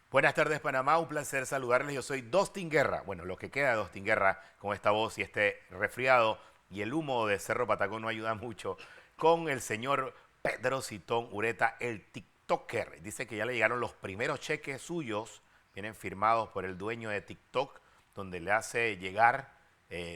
Buenas tardes, Panamá. Un placer saludarles. Yo soy Dostin Guerra. Bueno, lo que queda de Dostin Guerra con esta voz y este resfriado y el humo de Cerro Patacón no ayuda mucho con el señor Pedro Citón Ureta, el TikToker. Dice que ya le llegaron los primeros cheques suyos, vienen firmados por el dueño de TikTok, donde le hace llegar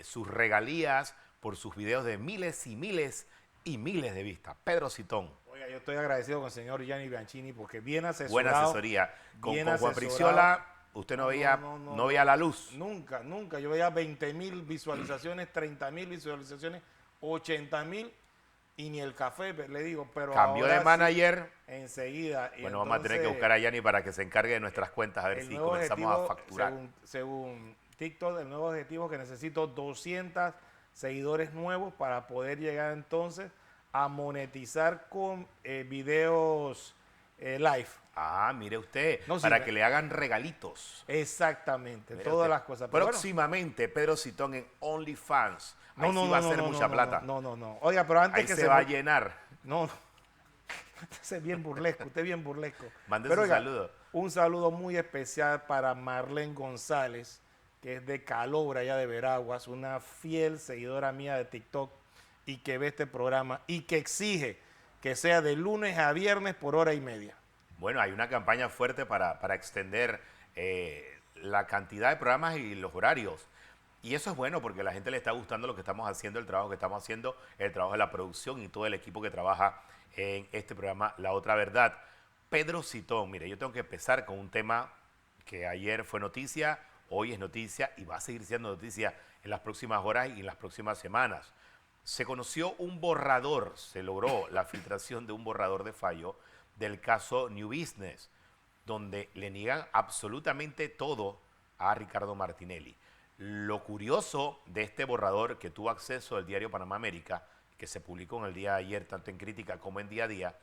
sus regalías por sus videos de miles y miles y miles de vistas. Pedro Citón, Oiga, yo estoy agradecido con el señor Gianni Bianchini porque buena asesoría. Con, bien con Juan asesorado. Priciola, usted no No, no, veía, no, no, no veía no. la luz. Nunca, nunca. Yo veía 20.000 visualizaciones, 30.000 visualizaciones, 80.000 y ni el café, le digo, pero Cambió de ahora sí, manager. enseguida. Y Bueno, vamos a tener que buscar entonces, a Yanni para que se encargue de nuestras cuentas, a ver el si nuevo comenzamos a objetivo, facturar. según TikTok, el nuevo objetivo es que necesito 200 seguidores nuevos para poder llegar entonces a monetizar con videos live. Ah, mire usted, No, sí, para que le hagan regalitos. exactamente, Mire todas usted. las cosas. Pero bueno, Próximamente, Pedro Citón en OnlyFans. no, Ahí no, sí va no, a no, ser no, no, mucha no, no, plata. no, no, no. Oiga, pero antes Ahí que se se va a me... llenar. No, no, usted es bien burlesco, usted es bien burlesco. Mande Pero su oiga, saludo. un saludo muy especial para Marlene González, que es de Calobra, allá de Veraguas, una fiel seguidora mía de TikTok y que ve este programa y que exige que sea de lunes a viernes por hora y media. Bueno, hay una campaña fuerte para extender la cantidad de programas y los horarios. Y eso es bueno porque a la gente le está gustando lo que estamos haciendo, el trabajo que estamos haciendo, el trabajo de la producción y todo el equipo que trabaja en este programa La Otra Verdad. Pedro Citón, mire, yo tengo que empezar con un tema que ayer fue noticia, hoy es noticia y va a seguir siendo noticia en las próximas horas y en las próximas semanas. Se conoció un borrador, se logró la filtración de un borrador de fallo del caso New Business, donde le niegan absolutamente todo a Ricardo Martinelli. Lo curioso de este borrador que tuvo acceso al diario Panamá América, que se publicó en el día de ayer, tanto en crítica como en día a día,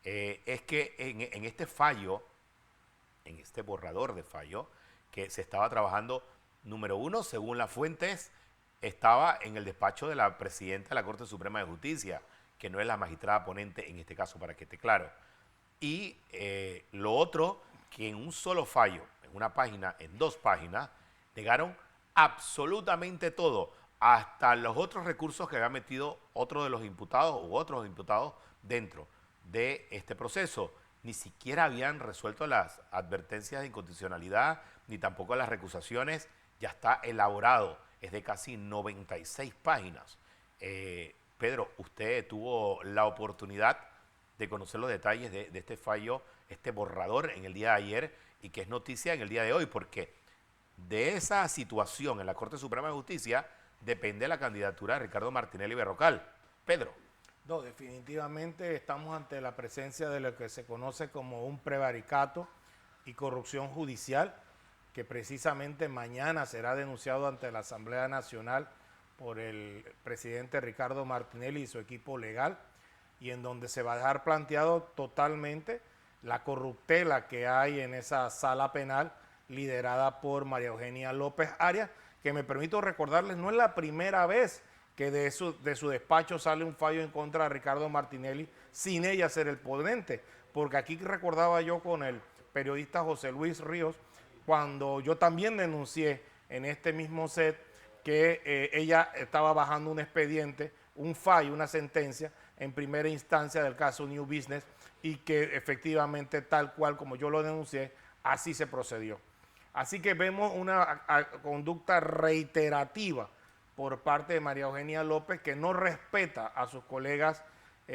es que en este fallo, en este borrador de fallo, que se estaba trabajando, número uno, según las fuentes, estaba en el despacho de la presidenta de la Corte Suprema de Justicia, que no es la magistrada ponente en este caso, para que esté claro. Y lo otro, que en un solo fallo, en una página, en dos páginas, negaron absolutamente todo, hasta los otros recursos que había metido otro de los imputados u otros imputados dentro de este proceso. Ni siquiera habían resuelto las advertencias de inconstitucionalidad, ni tampoco las recusaciones. Ya está elaborado, es de casi 96 páginas. Pedro, usted tuvo la oportunidad de conocer los detalles de este fallo, este borrador en el día de ayer y que es noticia en el día de hoy, porque de esa situación en la Corte Suprema de Justicia depende la candidatura de Ricardo Martinelli Berrocal. Pedro. No, definitivamente estamos ante la presencia de lo que se conoce como un prevaricato y corrupción judicial, que precisamente mañana será denunciado ante la Asamblea Nacional por el presidente Ricardo Martinelli y su equipo legal, y en donde se va a dejar planteado totalmente la corruptela que hay en esa sala penal liderada por María Eugenia López Arias, que me permito recordarles, no es la primera vez que de su despacho sale un fallo en contra de Ricardo Martinelli sin ella ser el ponente, porque aquí recordaba yo con el periodista José Luis Ríos, cuando yo también denuncié en este mismo set que ella estaba bajando un expediente, un fallo, una sentencia en primera instancia del caso New Business y que efectivamente tal cual como yo lo denuncié, así se procedió. Así que vemos una conducta reiterativa por parte de María Eugenia López que no respeta a sus colegas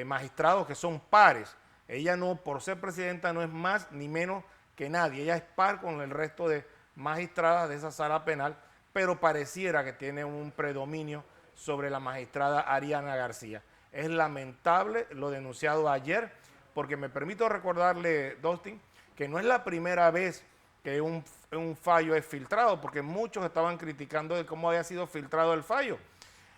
magistrados que son pares. Ella no, por ser presidenta, no es más ni menos que nadie. Ella es par con el resto de magistradas de esa sala penal, pero pareciera que tiene un predominio sobre la magistrada Ariana García. Es lamentable lo denunciado ayer, porque me permito recordarle, Dustin, que no es la primera vez que un fallo es filtrado, porque muchos estaban criticando de cómo había sido filtrado el fallo.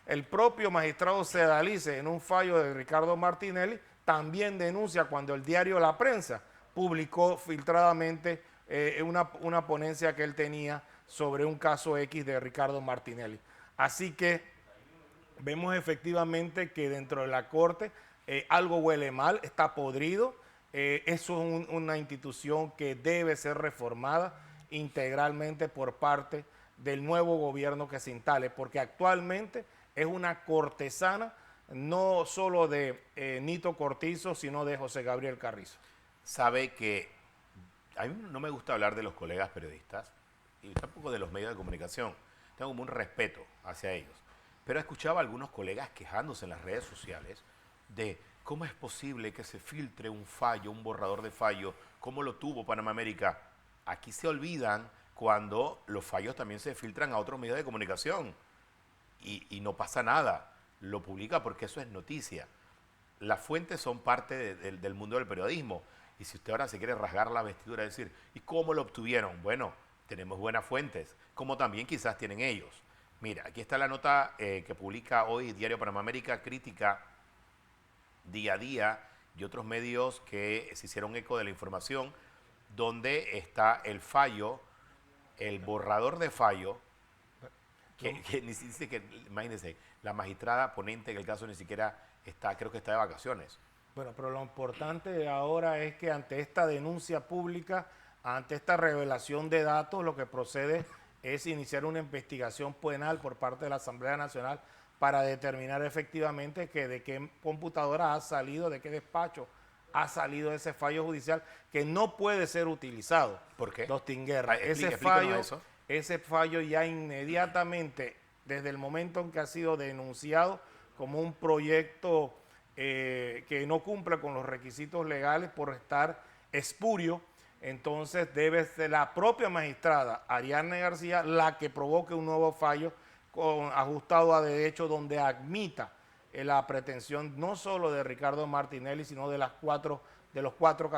El propio magistrado Sedalice, en un fallo de Ricardo Martinelli, también denuncia cuando el diario La Prensa publicó filtradamente una ponencia que él tenía sobre un caso X de Ricardo Martinelli. Así que vemos efectivamente que dentro de la Corte algo huele mal, está podrido eso es una institución que debe ser reformada integralmente por parte del nuevo gobierno que se instale, porque actualmente es una cortesana no solo de Nito Cortizo, sino de José Gabriel Carrizo. Sabe que a mí no me gusta hablar de los colegas periodistas y tampoco de los medios de comunicación. Tengo como un respeto hacia ellos. Pero escuchaba a algunos colegas quejándose en las redes sociales de cómo es posible que se filtre un fallo, un borrador de fallo, cómo lo tuvo Panamá América. Aquí se olvidan cuando los fallos también se filtran a otros medios de comunicación y no pasa nada. Lo publica porque eso es noticia. Las fuentes son parte del mundo del periodismo. Y si usted ahora se quiere rasgar la vestidura y decir, ¿y cómo lo obtuvieron? Bueno, tenemos buenas fuentes, como también quizás tienen ellos. Mira, aquí está la nota que publica hoy Diario Panamá América, crítica día a día y otros medios que se hicieron eco de la información, donde está el fallo, el borrador de fallo, que ni dice que, imagínense, la magistrada ponente en el caso ni siquiera está, creo que está de vacaciones. Bueno, pero lo importante ahora es que ante esta denuncia pública, ante esta revelación de datos, lo que procede es iniciar una investigación penal por parte de la Asamblea Nacional para determinar efectivamente que de qué computadora ha salido, de qué despacho ha salido ese fallo judicial que no puede ser utilizado. ¿Por qué? Dostin Guerra. Ese fallo ya inmediatamente, desde el momento en que ha sido denunciado como un proyecto que no cumple con los requisitos legales por estar espurio, entonces debe ser la propia magistrada Ariadne García la que provoque un nuevo fallo ajustado a derecho donde admita la pretensión no solo de Ricardo Martinelli, sino de los cuatro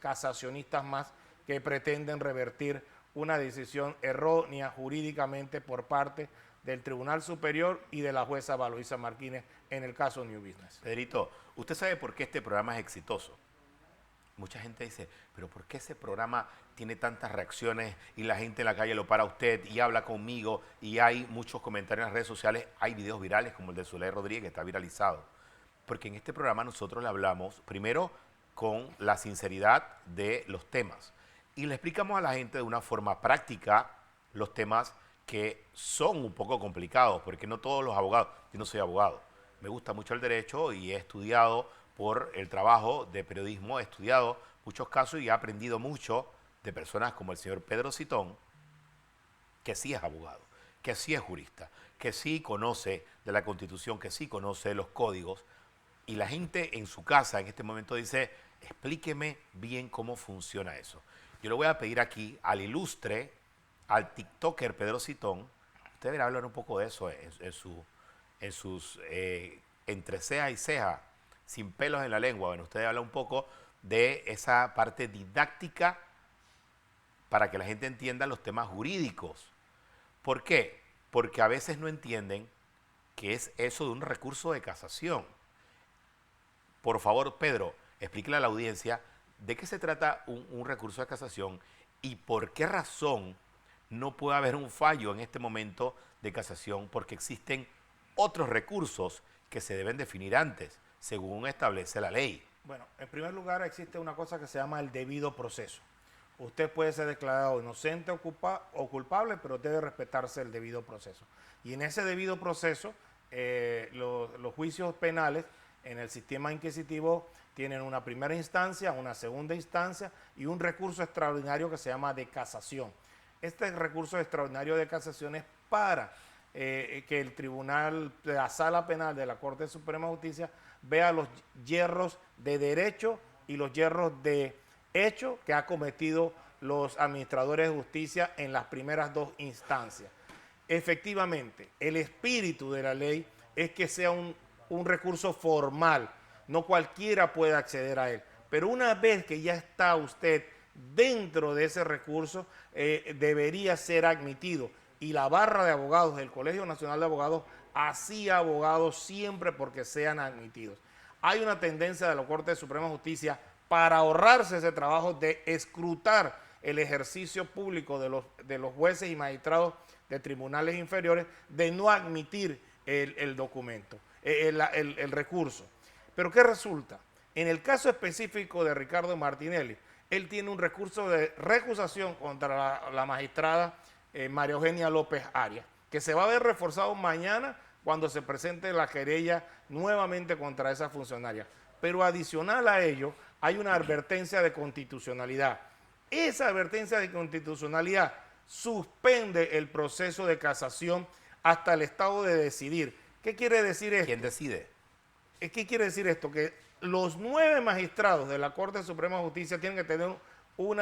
casacionistas más que pretenden revertir una decisión errónea jurídicamente por parte del Tribunal Superior y de la jueza Valoisa Martínez en el caso New Business. Pedrito, ¿usted sabe por qué este programa es exitoso? Mucha gente dice, pero ¿por qué ese programa tiene tantas reacciones y la gente en la calle lo para a usted y habla conmigo y hay muchos comentarios en las redes sociales? Hay videos virales como el de Zuley Rodríguez que está viralizado. Porque en este programa nosotros le hablamos primero con la sinceridad de los temas y le explicamos a la gente de una forma práctica los temas que son un poco complicados, porque no todos los abogados, yo no soy abogado, me gusta mucho el derecho y he estudiado por el trabajo de periodismo, he estudiado muchos casos y he aprendido mucho de personas como el señor Pedro Citón, que sí es abogado, que sí es jurista, que sí conoce de la Constitución, que sí conoce los códigos, y la gente en su casa en este momento dice, explíqueme bien cómo funciona eso. Yo le voy a pedir aquí al ilustre, al TikToker Pedro Citón, usted deberá hablar un poco de eso en sus entre ceja y ceja, sin pelos en la lengua. Bueno, usted habla un poco de esa parte didáctica para que la gente entienda los temas jurídicos. ¿Por qué? Porque a veces no entienden qué es eso de un recurso de casación. Por favor, Pedro, explíquele a la audiencia de qué se trata un recurso de casación y por qué razón no puede haber un fallo en este momento de casación, porque existen otros recursos que se deben definir antes, según establece la ley. Bueno, en primer lugar existe una cosa que se llama el debido proceso. Usted puede ser declarado inocente o culpable, pero debe respetarse el debido proceso. Y en ese debido proceso, los juicios penales en el sistema inquisitivo tienen una primera instancia, una segunda instancia y un recurso extraordinario que se llama de casación. Este recurso extraordinario de casación es para que el tribunal, la sala penal de la Corte Suprema de Justicia vea los hierros de derecho y los hierros de hecho que ha cometido los administradores de justicia en las primeras dos instancias. Efectivamente, el espíritu de la ley es que sea un recurso formal, no cualquiera puede acceder a él, pero una vez que ya está usted dentro de ese recurso, debería ser admitido. Y la barra de abogados del Colegio Nacional de Abogados hacía abogados siempre porque sean admitidos. Hay una tendencia de la Corte Suprema de Justicia para ahorrarse ese trabajo de escrutar el ejercicio público de los jueces y magistrados de tribunales inferiores, de no admitir el documento, el recurso. Pero ¿qué resulta? En el caso específico de Ricardo Martinelli, él tiene un recurso de recusación contra la magistrada María Eugenia López Arias, que se va a ver reforzado mañana cuando se presente la querella nuevamente contra esa funcionaria. Pero adicional a ello, hay una advertencia de constitucionalidad. Esa advertencia de constitucionalidad suspende el proceso de casación hasta el estado de decidir. ¿Qué quiere decir esto? ¿Quién decide? ¿Qué quiere decir esto? Que los 9 magistrados de la Corte Suprema de Justicia tienen que tener un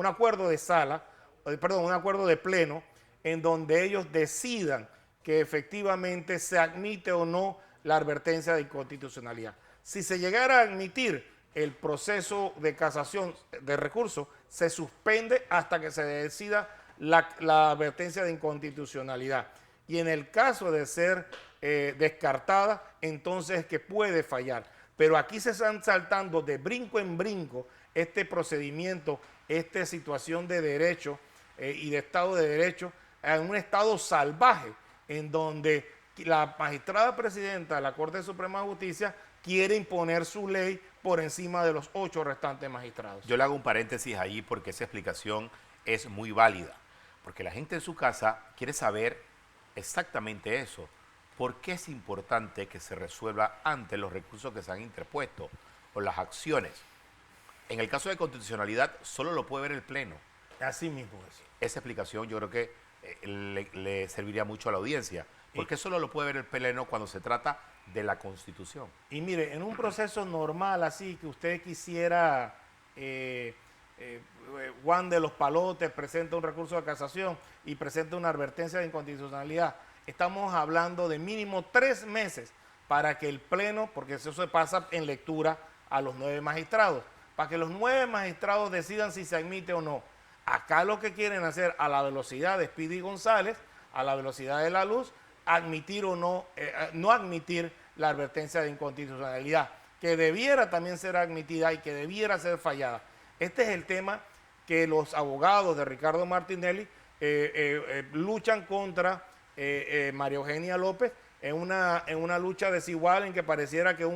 acuerdo de sala, perdón, un acuerdo de pleno, en donde ellos decidan que efectivamente se admite o no la advertencia de inconstitucionalidad. Si se llegara a admitir, el proceso de casación de recurso se suspende hasta que se decida la advertencia de inconstitucionalidad. Y en el caso de ser descartada, entonces es que puede fallar. Pero aquí se están saltando de brinco en brinco este procedimiento, esta situación de derecho y de Estado de Derecho, en un estado salvaje, en donde la magistrada presidenta de la Corte Suprema de Justicia quiere imponer su ley por encima de los 8 restantes magistrados. Yo le hago un paréntesis ahí porque esa explicación es muy válida, porque la gente en su casa quiere saber exactamente eso. ¿Por qué es importante que se resuelva antes los recursos que se han interpuesto o las acciones? En el caso de constitucionalidad, solo lo puede ver el Pleno. Así mismo es. Esa explicación yo creo que le serviría mucho a la audiencia. ¿Por qué solo lo puede ver el Pleno cuando se trata de la Constitución? Y mire, en un proceso normal así, que usted quisiera, Juan de los Palotes presenta un recurso de casación y presenta una advertencia de inconstitucionalidad, estamos hablando de mínimo 3 meses para que el Pleno, porque eso se pasa en lectura a los 9 magistrados, para que los 9 magistrados decidan si se admite o no. Acá lo que quieren hacer a la velocidad de Speedy González, a la velocidad de la luz, admitir o no, no admitir la advertencia de inconstitucionalidad, que debiera también ser admitida y que debiera ser fallada. Este es el tema que los abogados de Ricardo Martinelli luchan contra María Eugenia López en una lucha desigual en que pareciera que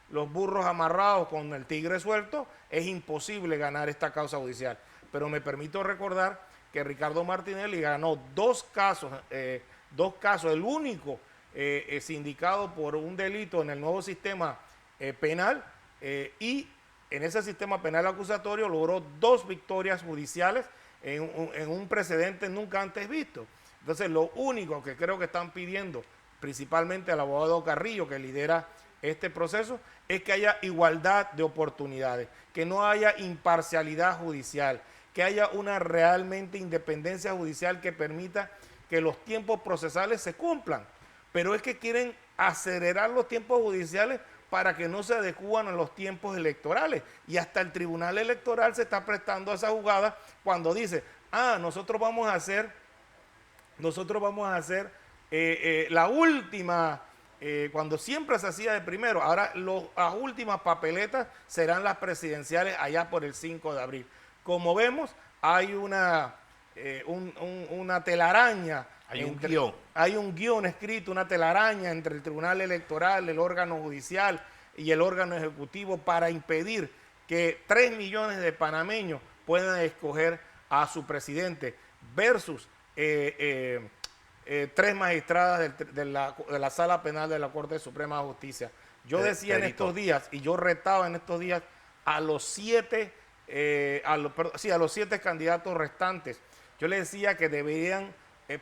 los burros amarrados con el tigre suelto es imposible ganar esta causa judicial. Pero me permito recordar que Ricardo Martinelli ganó 2 casos, el único sindicado por un delito en el nuevo sistema penal, y en ese sistema penal acusatorio logró 2 victorias judiciales en un precedente nunca antes visto. Entonces, lo único que creo que están pidiendo, principalmente al abogado Carrillo, que lidera este proceso, es que haya igualdad de oportunidades, que no haya imparcialidad judicial, que haya una realmente independencia judicial que permita que los tiempos procesales se cumplan. Pero es que quieren acelerar los tiempos judiciales para que no se adecúan a los tiempos electorales. Y hasta el Tribunal Electoral se está prestando a esa jugada cuando dice, nosotros vamos a hacer la última, cuando siempre se hacía de primero, ahora las últimas papeletas serán las presidenciales allá por el 5 de abril. Como vemos, hay una telaraña. Hay un guión escrito, una telaraña entre el Tribunal Electoral, el órgano judicial y el órgano ejecutivo para impedir que 3 millones de panameños puedan escoger a su presidente versus 3 magistradas de la Sala Penal de la Corte Suprema de Justicia. Yo decía en estos días, y yo retaba en estos días a los 7 candidatos restantes. Yo les decía que deberían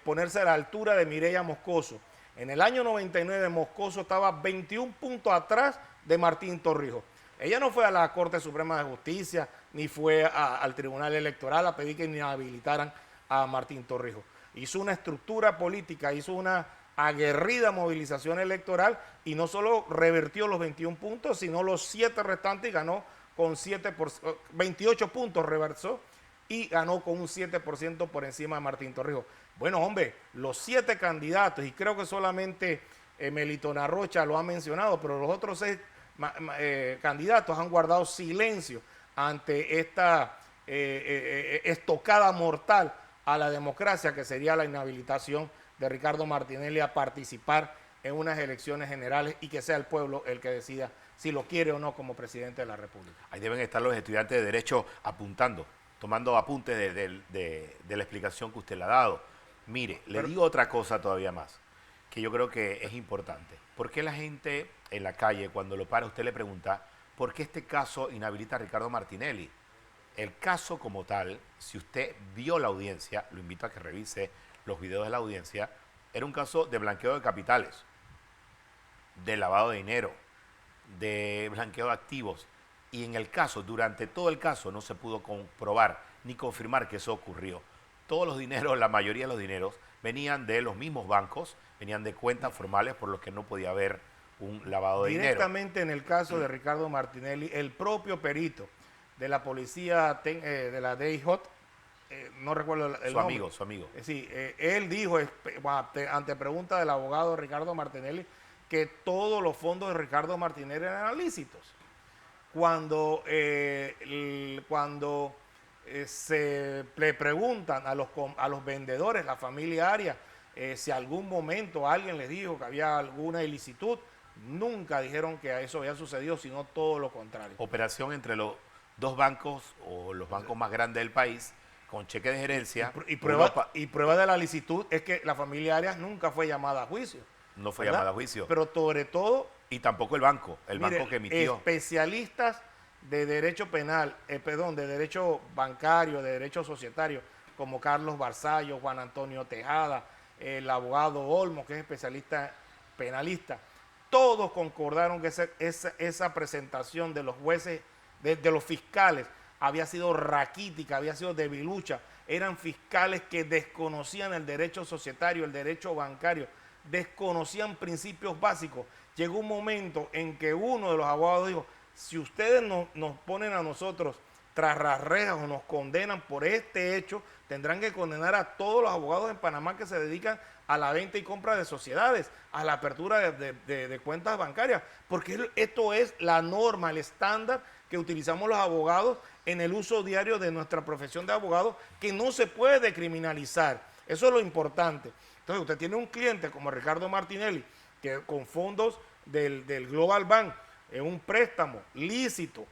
ponerse a la altura de Mireya Moscoso. En el año 99 Moscoso estaba 21 puntos atrás de Martín Torrijos. Ella no fue a la Corte Suprema de Justicia ni fue al Tribunal Electoral a pedir que inhabilitaran a Martín Torrijos. Hizo una estructura política, hizo una aguerrida movilización electoral y no solo revertió los 21 puntos, sino los 7 restantes y ganó con 28 puntos reversó y ganó con un 7% por encima de Martín Torrijos. Bueno, hombre, los 7 candidatos, y creo que solamente Melitona Rocha lo ha mencionado, pero los otros 6 candidatos han guardado silencio ante esta estocada mortal a la democracia que sería la inhabilitación de Ricardo Martinelli a participar en unas elecciones generales y que sea el pueblo el que decida si lo quiere o no como presidente de la República. Ahí deben estar los estudiantes de Derecho apuntando, tomando apuntes de la explicación que usted le ha dado. Mire, le digo otra cosa todavía más, que yo creo que es importante. ¿Por qué la gente en la calle, cuando lo para, usted le pregunta, ¿por qué este caso inhabilita a Ricardo Martinelli? El caso como tal, si usted vio la audiencia, lo invito a que revise los videos de la audiencia, era un caso de blanqueo de capitales, de lavado de dinero, de blanqueo de activos. Y en el caso, durante todo el caso, no se pudo comprobar ni confirmar que eso ocurrió. Todos los dineros, la mayoría de los dineros, venían de los mismos bancos, venían de cuentas formales por los que no podía haber un lavado de dinero. Directamente en el caso de Ricardo Martinelli, el propio perito de la policía de la DIJ, no recuerdo el nombre. Su amigo. Sí, él dijo, ante pregunta del abogado Ricardo Martinelli, que todos los fondos de Ricardo Martinelli eran lícitos. Cuando se le preguntan a los vendedores, la familia Arias, si algún momento alguien les dijo que había alguna ilicitud, nunca dijeron que eso había sucedido, sino todo lo contrario. Operación entre los dos bancos o los bancos más grandes del país, con cheque de gerencia. Y prueba de la licitud es que la familia Arias nunca fue llamada a juicio. No fue ¿verdad? llamada a juicio. Pero sobre todo... Y tampoco el banco que emitió. Especialistas de derecho penal, de derecho bancario, de derecho societario, como Carlos Barzallo, Juan Antonio Tejada, el abogado Olmo, que es especialista penalista, todos concordaron que esa presentación de los jueces, de los fiscales, había sido raquítica, había sido debilucha. Eran fiscales que desconocían el derecho societario, el derecho bancario, desconocían principios básicos. Llegó un momento en que uno de los abogados dijo, si ustedes nos ponen a nosotros tras las rejas o nos condenan por este hecho, tendrán que condenar a todos los abogados en Panamá que se dedican a la venta y compra de sociedades, a la apertura de cuentas bancarias, porque esto es la norma, el estándar que utilizamos los abogados en el uso diario de nuestra profesión de abogado, que no se puede criminalizar. Eso es lo importante. Entonces, usted tiene un cliente como Ricardo Martinelli, que con fondos del Global Bank, en un préstamo lícito.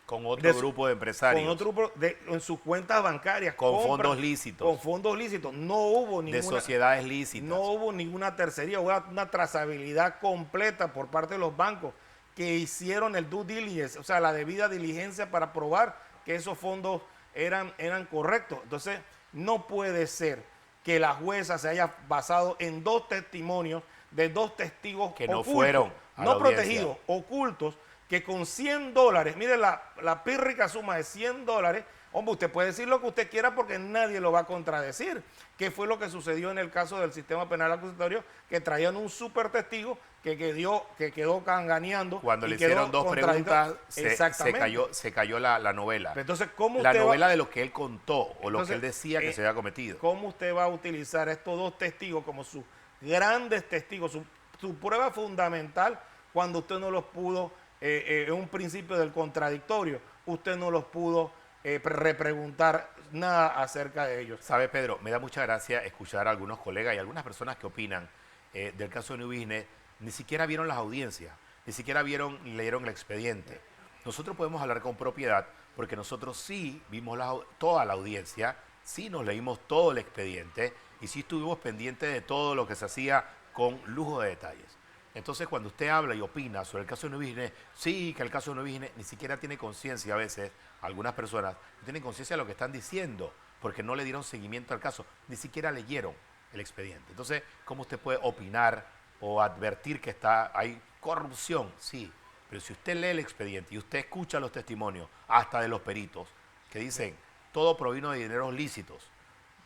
Con otro grupo de empresarios. Con otro grupo en sus cuentas bancarias. Con fondos lícitos. Con fondos lícitos. No hubo ninguna... De sociedades lícitas. No hubo ninguna tercería, hubo una trazabilidad completa por parte de los bancos que hicieron el due diligence, o sea, la debida diligencia para probar que esos fondos eran correctos. Entonces, no puede ser que la jueza se haya basado en dos testimonios de dos testigos que ocultos, no fueron no protegidos, ocultos, que con $100, mire la pírrica suma de $100, hombre, usted puede decir lo que usted quiera porque nadie lo va a contradecir. ¿Qué fue lo que sucedió en el caso del sistema penal acusatorio? Que traían un super testigo que quedó canganeando. Cuando le hicieron dos preguntas, se cayó la novela. Entonces, ¿cómo la novela de lo que él contó o lo que él decía que se había cometido. ¿Cómo usted va a utilizar estos dos testigos como sus grandes testigos, su prueba fundamental, cuando usted no los pudo, en un principio del contradictorio, usted no los pudo repreguntar nada acerca de ellos? ¿Sabe, Pedro? Me da mucha gracia escuchar a algunos colegas y algunas personas que opinan del caso de New Business, ni siquiera vieron las audiencias, ni siquiera leyeron el expediente. Nosotros podemos hablar con propiedad porque nosotros sí vimos toda la audiencia, sí nos leímos todo el expediente y sí estuvimos pendientes de todo lo que se hacía con lujo de detalles. Entonces, cuando usted habla y opina sobre el caso de New Business, sí, que el caso de New Business ni siquiera tiene conciencia a veces, algunas personas no tienen conciencia de lo que están diciendo, porque no le dieron seguimiento al caso, ni siquiera leyeron el expediente. Entonces, ¿cómo usted puede opinar o advertir que hay corrupción? Sí, pero si usted lee el expediente y usted escucha los testimonios, hasta de los peritos, que dicen, todo provino de dineros lícitos,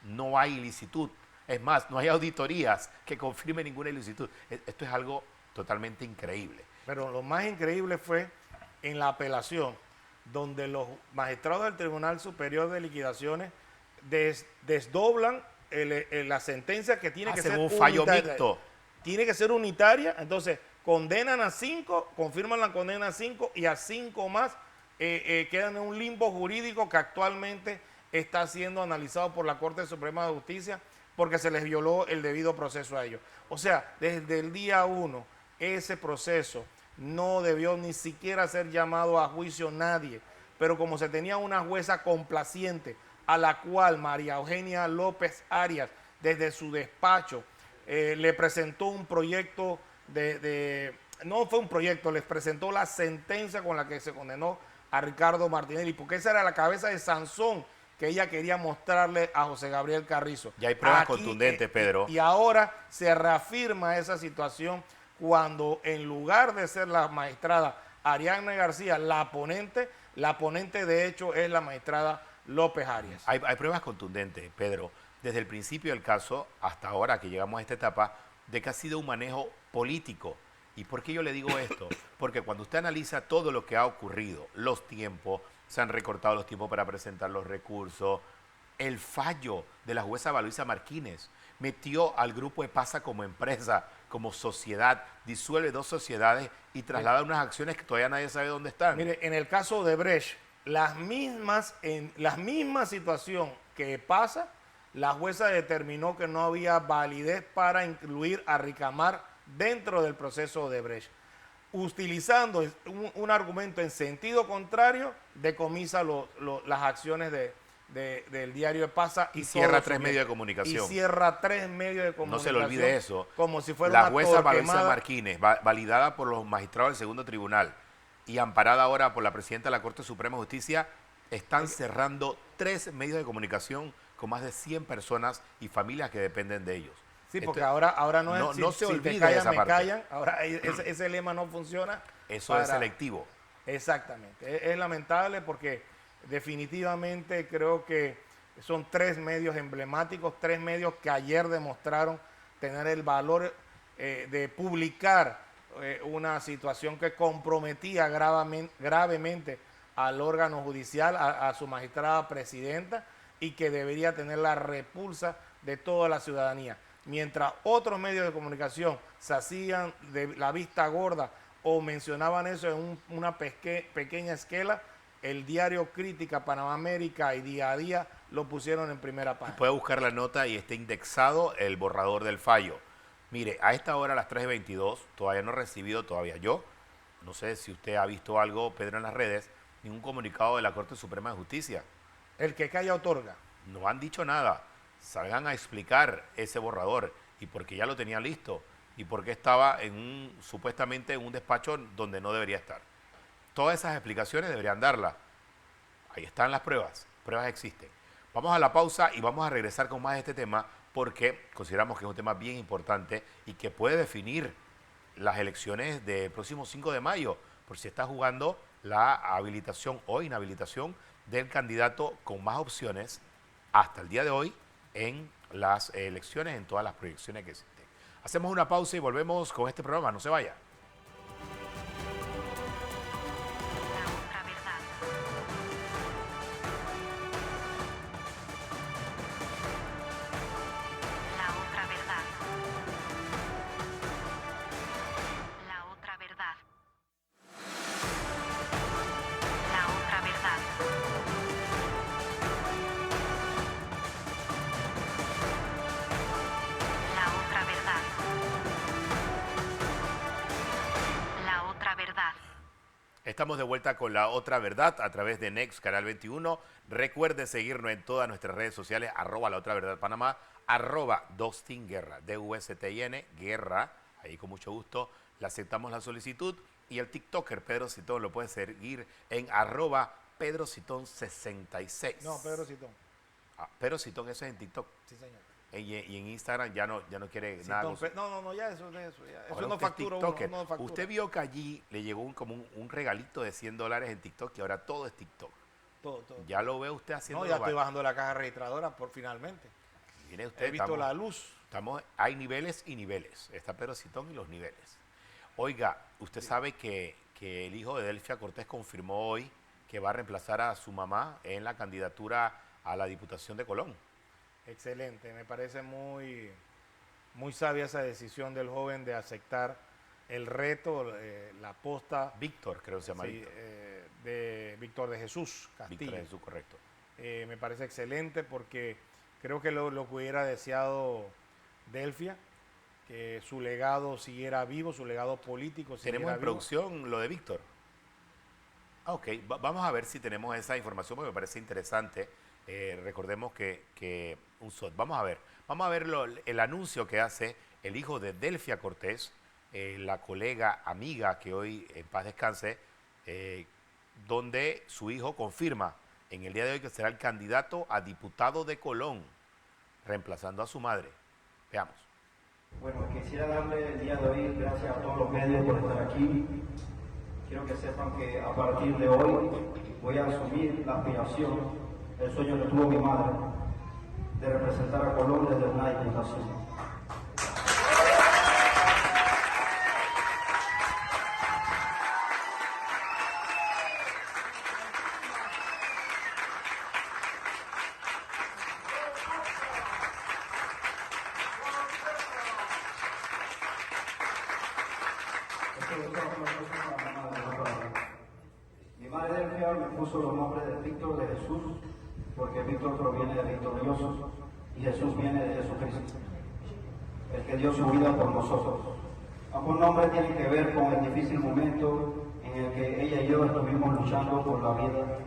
no hay ilicitud. Es más, no hay auditorías que confirmen ninguna ilicitud. Esto es algo totalmente increíble. Pero lo más increíble fue en la apelación, donde los magistrados del Tribunal Superior de Liquidaciones desdoblan la sentencia que tiene que ser un fallo mixto. Tiene que ser unitaria, entonces condenan a 5, confirman la condena a 5 y a 5 más quedan en un limbo jurídico que actualmente está siendo analizado por la Corte Suprema de Justicia porque se les violó el debido proceso a ellos. O sea, desde el día 1, ese proceso no debió ni siquiera ser llamado a juicio nadie, pero como se tenía una jueza complaciente a la cual María Eugenia López Arias, desde su despacho, le presentó un proyecto no fue un proyecto, les presentó la sentencia con la que se condenó a Ricardo Martinelli, porque esa era la cabeza de Sansón que ella quería mostrarle a José Gabriel Carrizo. Ya hay pruebas contundentes, Pedro. Y ahora se reafirma esa situación cuando en lugar de ser la magistrada Ariadna García, la ponente de hecho es la magistrada López Arias. Hay pruebas contundentes, Pedro, desde el principio del caso hasta ahora que llegamos a esta etapa, de que ha sido un manejo político. ¿Y por qué yo le digo esto? Porque cuando usted analiza todo lo que ha ocurrido, los tiempos, se han recortado los tiempos para presentar los recursos, el fallo de la jueza Valoisa Martínez metió al grupo EPASA como empresa, como sociedad, disuelve 2 sociedades y traslada unas acciones que todavía nadie sabe dónde están. Mire, en el caso de Brecht, la misma situación que pasa, la jueza determinó que no había validez para incluir a Ricamar dentro del proceso de Brecht. Utilizando un argumento en sentido contrario, decomisa las acciones del diario EPASA y cierra 3 medios de comunicación. Y cierra 3 medios de comunicación. No se le olvide eso. Como si fuera la una jueza Valoisa torquemada. Martínez, validada por los magistrados del segundo tribunal y amparada ahora por la presidenta de la Corte Suprema de Justicia, están cerrando 3 medios de comunicación con más de 100 personas y familias que dependen de ellos. Sí, porque ahora no es no se olvide te callan, esa me parte. callan. Ahora ese lema no funciona. Eso es selectivo. Exactamente. Es lamentable porque definitivamente creo que son 3 medios emblemáticos, 3 medios que ayer demostraron tener el valor de publicar una situación que comprometía gravemente al órgano judicial, a su magistrada presidenta, y que debería tener la repulsa de toda la ciudadanía. Mientras otros medios de comunicación se hacían de la vista gorda o mencionaban eso en una pequeña esquela, el diario Crítica, Panamá América y Día a Día lo pusieron en primera página. Puede buscar la nota y está indexado el borrador del fallo. Mire, a esta hora, a las 3:22, todavía no he recibido todavía yo, no sé si usted ha visto algo, Pedro, en las redes, ningún comunicado de la Corte Suprema de Justicia. El que calla otorga. No han dicho nada. Salgan a explicar ese borrador y por qué ya lo tenían listo y por qué estaba supuestamente en un despacho donde no debería estar. Todas esas explicaciones deberían darlas. Ahí están las pruebas existen. Vamos a la pausa y vamos a regresar con más de este tema porque consideramos que es un tema bien importante y que puede definir las elecciones del próximo 5 de mayo, por si está jugando la habilitación o inhabilitación del candidato con más opciones hasta el día de hoy en las elecciones, en todas las proyecciones que existen. Hacemos una pausa y volvemos con este programa. No se vaya. Estamos de vuelta con La Otra Verdad a través de Next Canal 21. Recuerde seguirnos en todas nuestras redes sociales, @La Otra Verdad Panamá, @Dostin Guerra, DUSTIN Guerra. Ahí con mucho gusto le aceptamos la solicitud. Y el TikToker Pedro Citón lo puede seguir en @PedroCitón66. No, Pedro Citón. Pedro Citón, eso es en TikTok. Sí, señor. Y en Instagram ya no quiere Citón, nada. no, ya eso de eso. Ya. Eso Ahora no usted es factura TikToker. uno, no factura. Usted vio que allí le llegó como un regalito de $100 en TikTok y ahora todo es TikTok. Todo. Ya lo ve usted haciendo. No, ya estoy bajando la caja registradora finalmente. Mire usted, He visto la luz. Hay niveles y niveles. Está Pedro Citón y los niveles. Oiga, usted sabe que el hijo de Delfia Cortés confirmó hoy que va a reemplazar a su mamá en la candidatura a la Diputación de Colón. Excelente, me parece muy sabia esa decisión del joven de aceptar el reto, la posta. Víctor, creo que se llama Sí, Víctor. de Víctor de Jesús Castillo. Víctor de Jesús, correcto. Me parece excelente porque Creo que lo que hubiera deseado Delfia, que su legado siguiera vivo, su legado político Tenemos siguiera en vivo. producción lo de Víctor. Ah, ok, vamos a ver si tenemos esa información porque me parece interesante. Recordemos que un SOT. Vamos a ver el anuncio que hace el hijo de Delfia Cortés, la colega amiga que hoy en paz descanse, eh, donde su hijo confirma en el día de hoy que será el candidato a diputado de Colón, reemplazando a su madre. Veamos. Bueno, quisiera darle el día de hoy gracias a todos los medios por estar aquí. Quiero que sepan que a partir de hoy voy a asumir la aspiración, el sueño que tuvo mi madre, de representar a Colón desde una diputación. Mi madre Delfia me puso los nombres de Víctor de Jesús, porque Víctor proviene de victorioso y Jesús viene de Jesucristo, el que dio su vida por nosotros. Ambos nombres tienen que ver con el difícil momento en el que ella y yo estuvimos luchando por la vida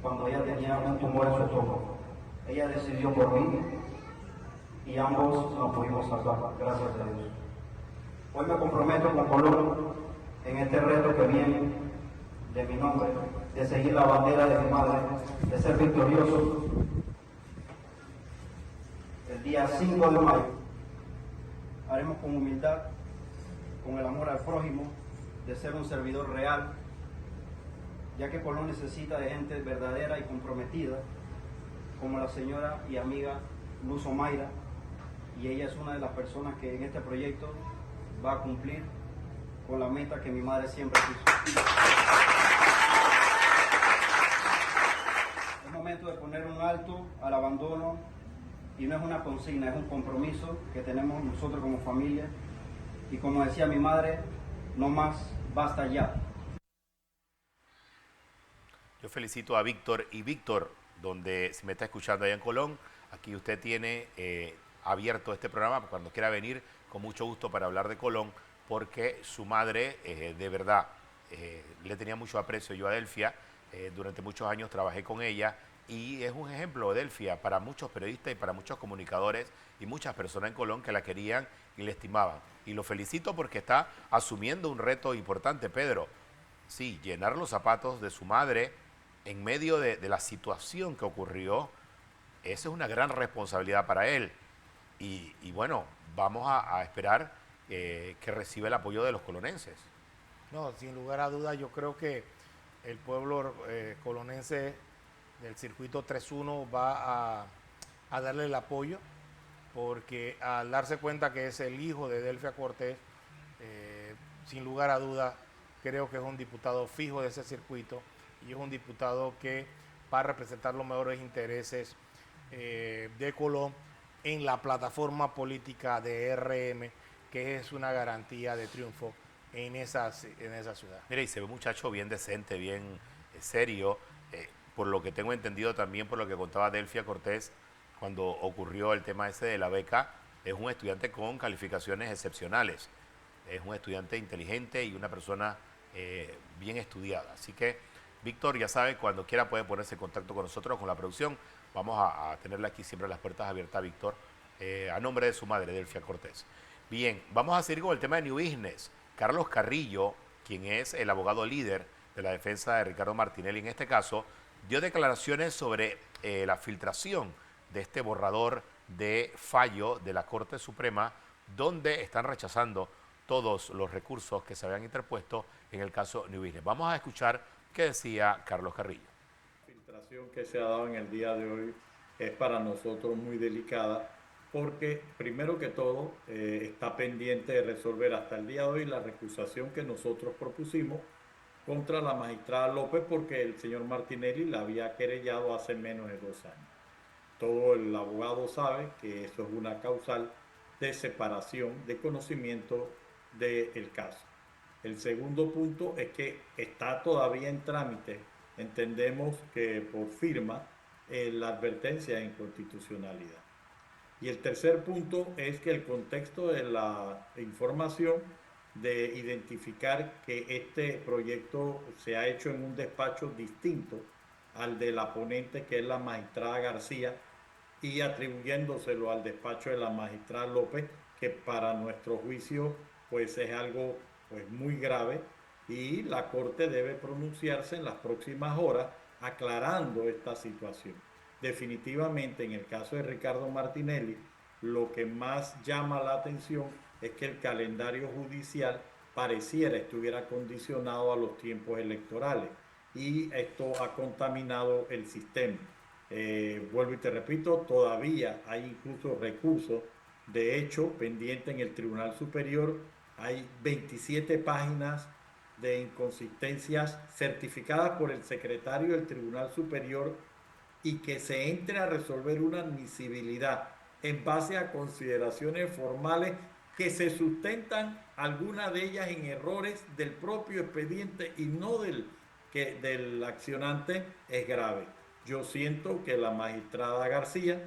cuando ella tenía un tumor en su estómago. Ella decidió por mí y ambos nos pudimos salvar, gracias a Dios. Hoy me comprometo con Colón en este reto que viene de mi nombre, de seguir la bandera de mi madre, de ser victorioso. El día 5 de mayo haremos con humildad, con el amor al prójimo, de ser un servidor real, ya que Colón necesita de gente verdadera y comprometida, como la señora y amiga Luz Omaira, y ella es una de las personas que en este proyecto va a cumplir con la meta que mi madre siempre quiso. Es momento de poner un alto al abandono y no es una consigna, es un compromiso que tenemos nosotros como familia y como decía mi madre, no más, basta ya. Yo felicito a Víctor y Víctor, donde si me está escuchando allá en Colón, aquí usted tiene abierto este programa cuando quiera venir con mucho gusto para hablar de Colón, porque su madre de verdad le tenía mucho aprecio yo a Delfia, durante muchos años trabajé con ella y es un ejemplo Delfia para muchos periodistas y para muchos comunicadores y muchas personas en Colón que la querían y la estimaban. Y lo felicito porque está asumiendo un reto importante, Pedro. Sí, llenar los zapatos de su madre en medio de la situación que ocurrió, esa es una gran responsabilidad para él. Y bueno, vamos a esperar que reciba el apoyo de los colonenses. No, sin lugar a dudas, yo creo que el pueblo colonense del circuito 3-1 va a darle el apoyo, porque al darse cuenta que es el hijo de Delfia Cortés, sin lugar a dudas, creo que es un diputado fijo de ese circuito y es un diputado que va a representar los mejores intereses de Colón en la plataforma política de RM, que es una garantía de triunfo en esa ciudad. Mira, y se ve un muchacho bien decente, bien serio, por lo que tengo entendido también, por lo que contaba Delfia Cortés, cuando ocurrió el tema ese de la beca, es un estudiante con calificaciones excepcionales, es un estudiante inteligente y una persona bien estudiada. Así que, Víctor, ya sabe, cuando quiera puede ponerse en contacto con nosotros, con la producción. Vamos a tenerle aquí siempre las puertas abiertas, Víctor, a nombre de su madre, Delfia Cortés. Bien, vamos a seguir con el tema de New Business. Carlos Carrillo, quien es el abogado líder de la defensa de Ricardo Martinelli en este caso, dio declaraciones sobre la filtración de este borrador de fallo de la Corte Suprema, donde están rechazando todos los recursos que se habían interpuesto en el caso New Business. Vamos a escuchar qué decía Carlos Carrillo. La filtración que se ha dado en el día de hoy es para nosotros muy delicada porque, primero que todo, está pendiente de resolver hasta el día de hoy la recusación que nosotros propusimos contra la magistrada López porque el señor Martinelli la había querellado hace menos de 2 años. Todo el abogado sabe que eso es una causal de separación de conocimiento del caso. El segundo punto es que está todavía en trámite. Entendemos que por firma la advertencia de inconstitucionalidad. Y el tercer punto es que el contexto de la información de identificar que este proyecto se ha hecho en un despacho distinto al de la ponente, que es la magistrada García, y atribuyéndoselo al despacho de la magistrada López, que para nuestro juicio pues es algo pues muy grave, y la Corte debe pronunciarse en las próximas horas aclarando esta situación. Definitivamente en el caso de Ricardo Martinelli, lo que más llama la atención es que el calendario judicial pareciera estuviera condicionado a los tiempos electorales, y esto ha contaminado el sistema. Vuelvo y te repito, todavía hay incluso recursos de hecho pendiente en el Tribunal Superior. Hay 27 páginas de inconsistencias certificadas por el secretario del Tribunal Superior, y que se entre a resolver una admisibilidad en base a consideraciones formales que se sustentan, algunas de ellas en errores del propio expediente y no del accionante, es grave. Yo siento que la magistrada García,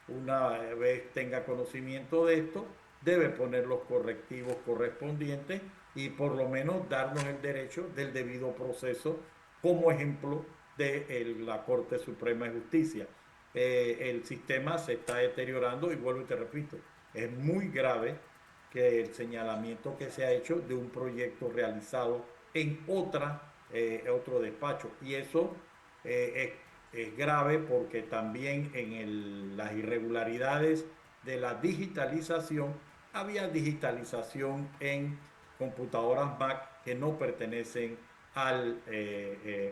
una vez tenga conocimiento de esto, debe poner los correctivos correspondientes y por lo menos darnos el derecho del debido proceso como ejemplo de la Corte Suprema de Justicia. El sistema se está deteriorando y vuelvo y te repito, es muy grave que el señalamiento que se ha hecho de un proyecto realizado en otro despacho, y eso es grave porque también en las irregularidades de la digitalización había digitalización en computadoras Mac que no pertenecen al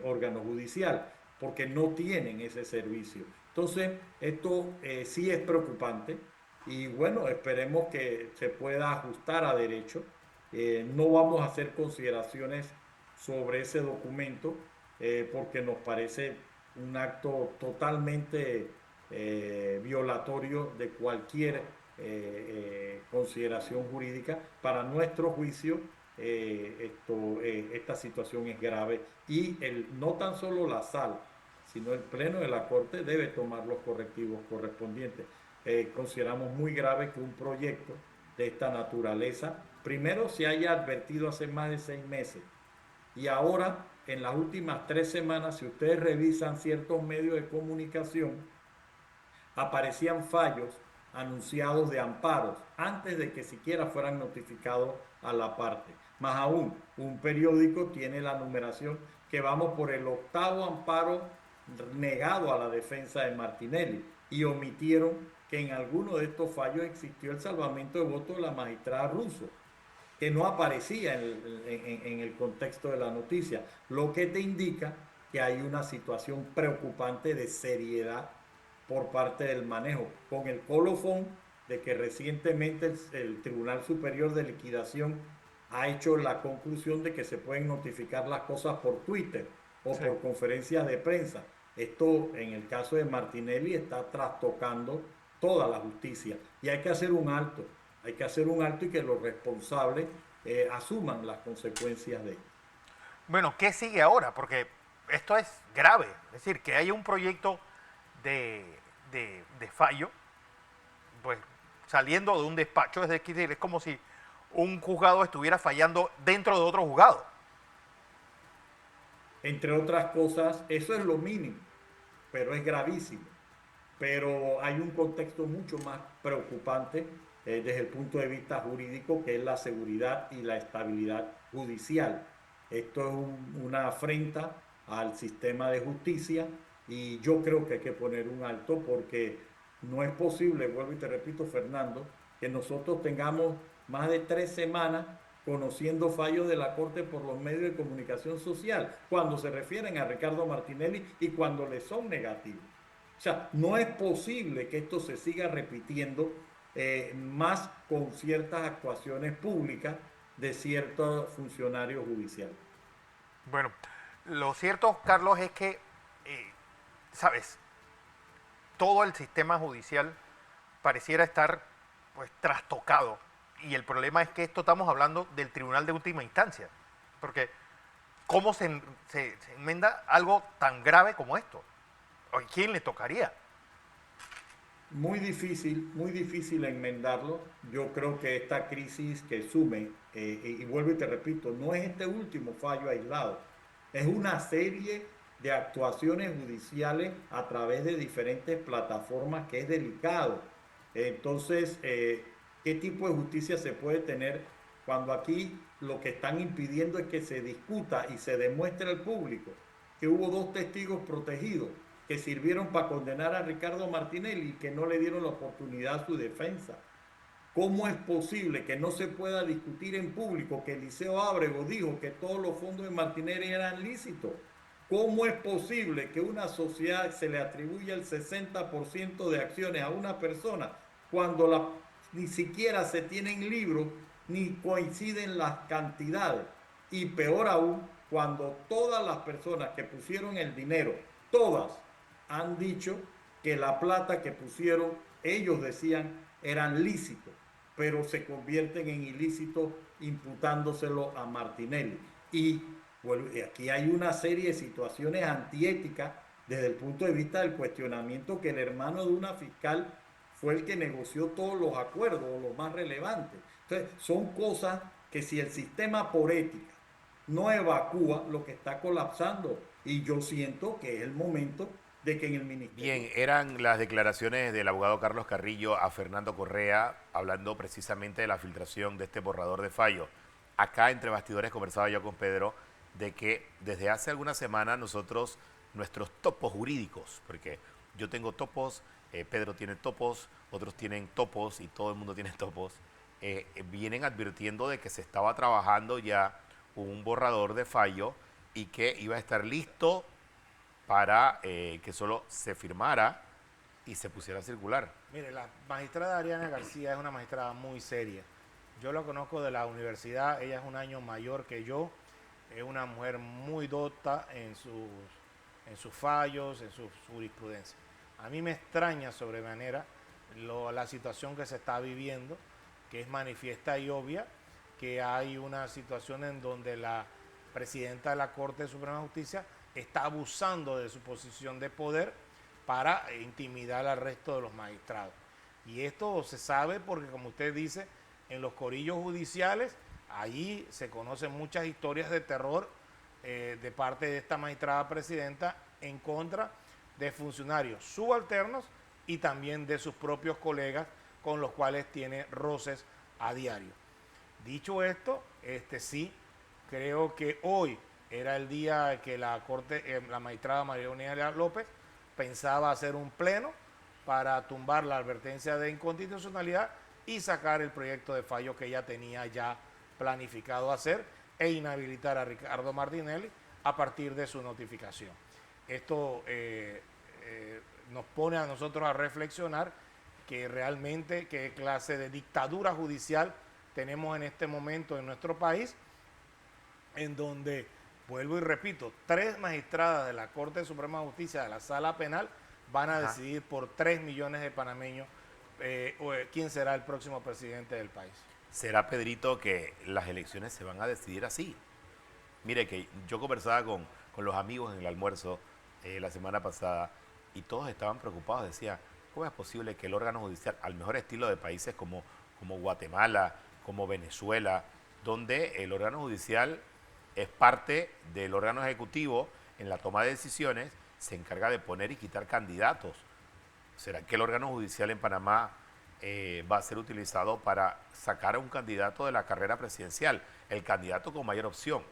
órgano judicial, porque no tienen ese servicio. Entonces, esto sí es preocupante, y bueno, esperemos que se pueda ajustar a derecho. No vamos a hacer consideraciones sobre ese documento porque nos parece un acto totalmente violatorio de cualquier consideración jurídica. Para nuestro juicio, esta situación es grave, y no tan solo la sala, sino el Pleno de la Corte debe tomar los correctivos correspondientes. Consideramos muy grave que un proyecto de esta naturaleza, primero se haya advertido hace más de 6 meses, y ahora en las últimas 3 semanas, si ustedes revisan ciertos medios de comunicación, aparecían fallos anunciados de amparos antes de que siquiera fueran notificados a la parte. Más aún, un periódico tiene la numeración que vamos por el 8º amparo negado a la defensa de Martinelli, y omitieron que en alguno de estos fallos existió el salvamento de votos de la magistrada Russo, que no aparecía en el contexto de la noticia, lo que te indica que hay una situación preocupante de seriedad por parte del manejo, con el colofón de que recientemente el Tribunal Superior de Liquidación ha hecho la conclusión de que se pueden notificar las cosas por Twitter o sí, por conferencias de prensa. Esto, en el caso de Martinelli, está trastocando toda la justicia, y hay que hacer un alto. Hay que hacer un alto y que los responsables asuman las consecuencias de esto. Bueno, ¿qué sigue ahora? Porque esto es grave. Es decir, que haya un proyecto de fallo, pues saliendo de un despacho, es decir, es como si un juzgado estuviera fallando dentro de otro juzgado. Entre otras cosas, eso es lo mínimo, pero es gravísimo. Pero hay un contexto mucho más preocupante desde el punto de vista jurídico, que es la seguridad y la estabilidad judicial. Esto es una afrenta al sistema de justicia, y yo creo que hay que poner un alto, porque no es posible, vuelvo y te repito, Fernando, que nosotros tengamos más de 3 semanas conociendo fallos de la Corte por los medios de comunicación social, cuando se refieren a Ricardo Martinelli y cuando le son negativos. O sea, no es posible que esto se siga repitiendo, más con ciertas actuaciones públicas de ciertos funcionarios judiciales. Bueno, lo cierto, Carlos, es que, ¿sabes? Todo el sistema judicial pareciera estar pues trastocado, y el problema es que esto estamos hablando del Tribunal de Última Instancia, porque ¿cómo se enmienda algo tan grave como esto? ¿quién le tocaría? Muy difícil enmendarlo. Yo creo que esta crisis que sume, y vuelvo y te repito, no es este último fallo aislado, es una serie de actuaciones judiciales a través de diferentes plataformas que es delicado. Entonces, ¿qué tipo de justicia se puede tener cuando aquí lo que están impidiendo es que se discuta y se demuestre al público que hubo dos testigos protegidos que sirvieron para condenar a Ricardo Martinelli y que no le dieron la oportunidad a su defensa? ¿Cómo es posible que no se pueda discutir en público que Eliseo Ábrego dijo que todos los fondos de Martinelli eran lícitos? ¿Cómo es posible que una sociedad se le atribuya el 60% de acciones a una persona cuando ni siquiera se tienen libros ni coinciden las cantidades? Y peor aún, cuando todas las personas que pusieron el dinero, todas, han dicho que la plata que pusieron, ellos decían, eran lícitos, pero se convierten en ilícitos imputándoselo a Martinelli. Y bueno, aquí hay una serie de situaciones antiéticas desde el punto de vista del cuestionamiento que el hermano de una fiscal fue el que negoció todos los acuerdos, o los más relevantes. Entonces, son cosas que si el sistema por ética no evacúa, lo que está colapsando. Y yo siento que es el momento de que en el ministerio... Bien, eran las declaraciones del abogado Carlos Carrillo a Fernando Correa, hablando precisamente de la filtración de este borrador de fallo. Acá entre bastidores conversaba yo con Pedro de que desde hace algunas semanas nosotros, nuestros topos jurídicos, porque yo tengo topos, Pedro tiene topos, otros tienen topos y todo el mundo tiene topos, vienen advirtiendo de que se estaba trabajando ya un borrador de fallo y que iba a estar listo para que solo se firmara y se pusiera a circular. Mire, la magistrada Ariana García es una magistrada muy seria. Yo la conozco de la universidad, ella es un año mayor que yo, es una mujer muy docta en sus fallos, en su jurisprudencia. A mí me extraña sobremanera la situación que se está viviendo, que es manifiesta y obvia, que hay una situación en donde la presidenta de la Corte de Suprema Justicia está abusando de su posición de poder para intimidar al resto de los magistrados. Y esto se sabe porque, como usted dice, en los corillos judiciales, allí se conocen muchas historias de terror de parte de esta magistrada presidenta en contra de funcionarios subalternos y también de sus propios colegas con los cuales tiene roces a diario. Dicho esto, sí, creo que hoy era el día que la Corte, la magistrada María Eugenia López pensaba hacer un pleno para tumbar la advertencia de inconstitucionalidad y sacar el proyecto de fallo que ella tenía ya planificado hacer e inhabilitar a Ricardo Martinelli a partir de su notificación. Esto nos pone a nosotros a reflexionar que realmente qué clase de dictadura judicial tenemos en este momento en nuestro país, en donde, vuelvo y repito, 3 magistradas de la Corte Suprema de Justicia de la Sala Penal van a decidir por 3 millones de panameños quién será el próximo presidente del país. ¿Será, Pedrito, que las elecciones se van a decidir así? Mire que yo conversaba con los amigos en el almuerzo la semana pasada y todos estaban preocupados. Decía, ¿cómo es posible que el órgano judicial, al mejor estilo de países como Guatemala, como Venezuela, donde el órgano judicial es parte del órgano ejecutivo en la toma de decisiones, se encarga de poner y quitar candidatos? ¿Será que el órgano judicial en Panamá va a ser utilizado para sacar a un candidato de la carrera presidencial, el candidato con mayor opción?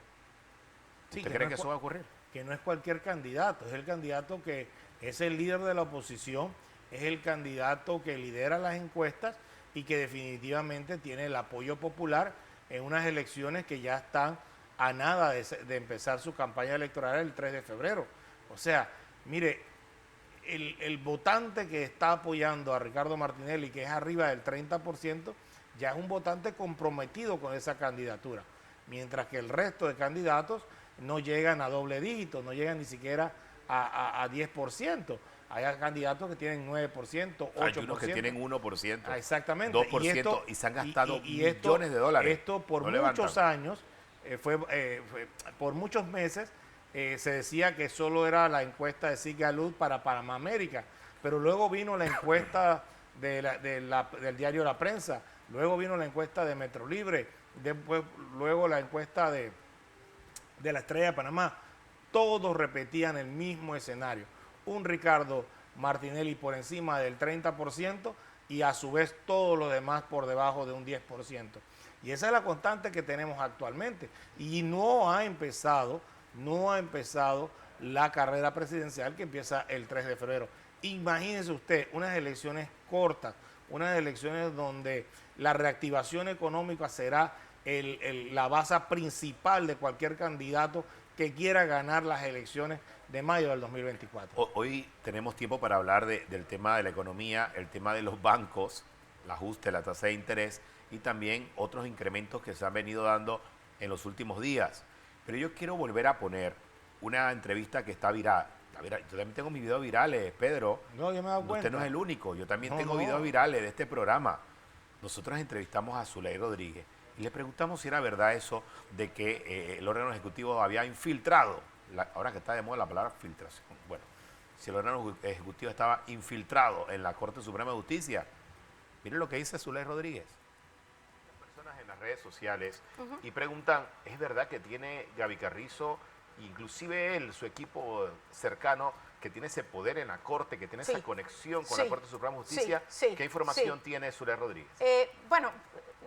Sí, ¿Usted cree que eso va a ocurrir? Que no es cualquier candidato, es el candidato que es el líder de la oposición, es el candidato que lidera las encuestas y que definitivamente tiene el apoyo popular en unas elecciones que ya están a nada de empezar su campaña electoral el 3 de febrero. O sea, mire, el votante que está apoyando a Ricardo Martinelli, que es arriba del 30%, ya es un votante comprometido con esa candidatura, mientras que el resto de candidatos no llegan a doble dígito, no llegan ni siquiera a 10%. Hay candidatos que tienen 9%, 8%. Hay unos que tienen 1%, exactamente. 2% y se han gastado millones de dólares. Esto por no muchos años, por muchos meses, se decía que solo era la encuesta de Cigalud para Panamá América, pero luego vino la encuesta del diario La Prensa, luego vino la encuesta de Metro Libre, después, luego la encuesta de la Estrella de Panamá. Todos repetían el mismo escenario. Un Ricardo Martinelli por encima del 30% y a su vez todos los demás por debajo de un 10%. Y esa es la constante que tenemos actualmente. Y no ha empezado la carrera presidencial que empieza el 3 de febrero. Imagínense usted unas elecciones cortas, unas elecciones donde la reactivación económica será la base principal de cualquier candidato que quiera ganar las elecciones de mayo del 2024. Hoy tenemos tiempo para hablar del tema de la economía, el tema de los bancos, el ajuste de la tasa de interés y también otros incrementos que se han venido dando en los últimos días. Pero yo quiero volver a poner una entrevista que está viral. Yo también tengo mis videos virales, Pedro. No, yo me he dado cuenta. Usted no es el único, yo también tengo No. videos virales de este programa. Nosotros entrevistamos a Zuley Rodríguez y le preguntamos si era verdad eso de que el órgano ejecutivo había infiltrado, ahora que está de moda la palabra filtración, bueno, si el órgano ejecutivo estaba infiltrado en la Corte Suprema de Justicia. Miren lo que dice Zuley Rodríguez. Personas en las redes sociales y preguntan, ¿es verdad que tiene Gaby Carrizo, inclusive él, su equipo cercano, que tiene ese poder en la Corte, que tiene esa conexión con la Corte Suprema de Justicia? ¿Qué información tiene Zuley Rodríguez? Bueno,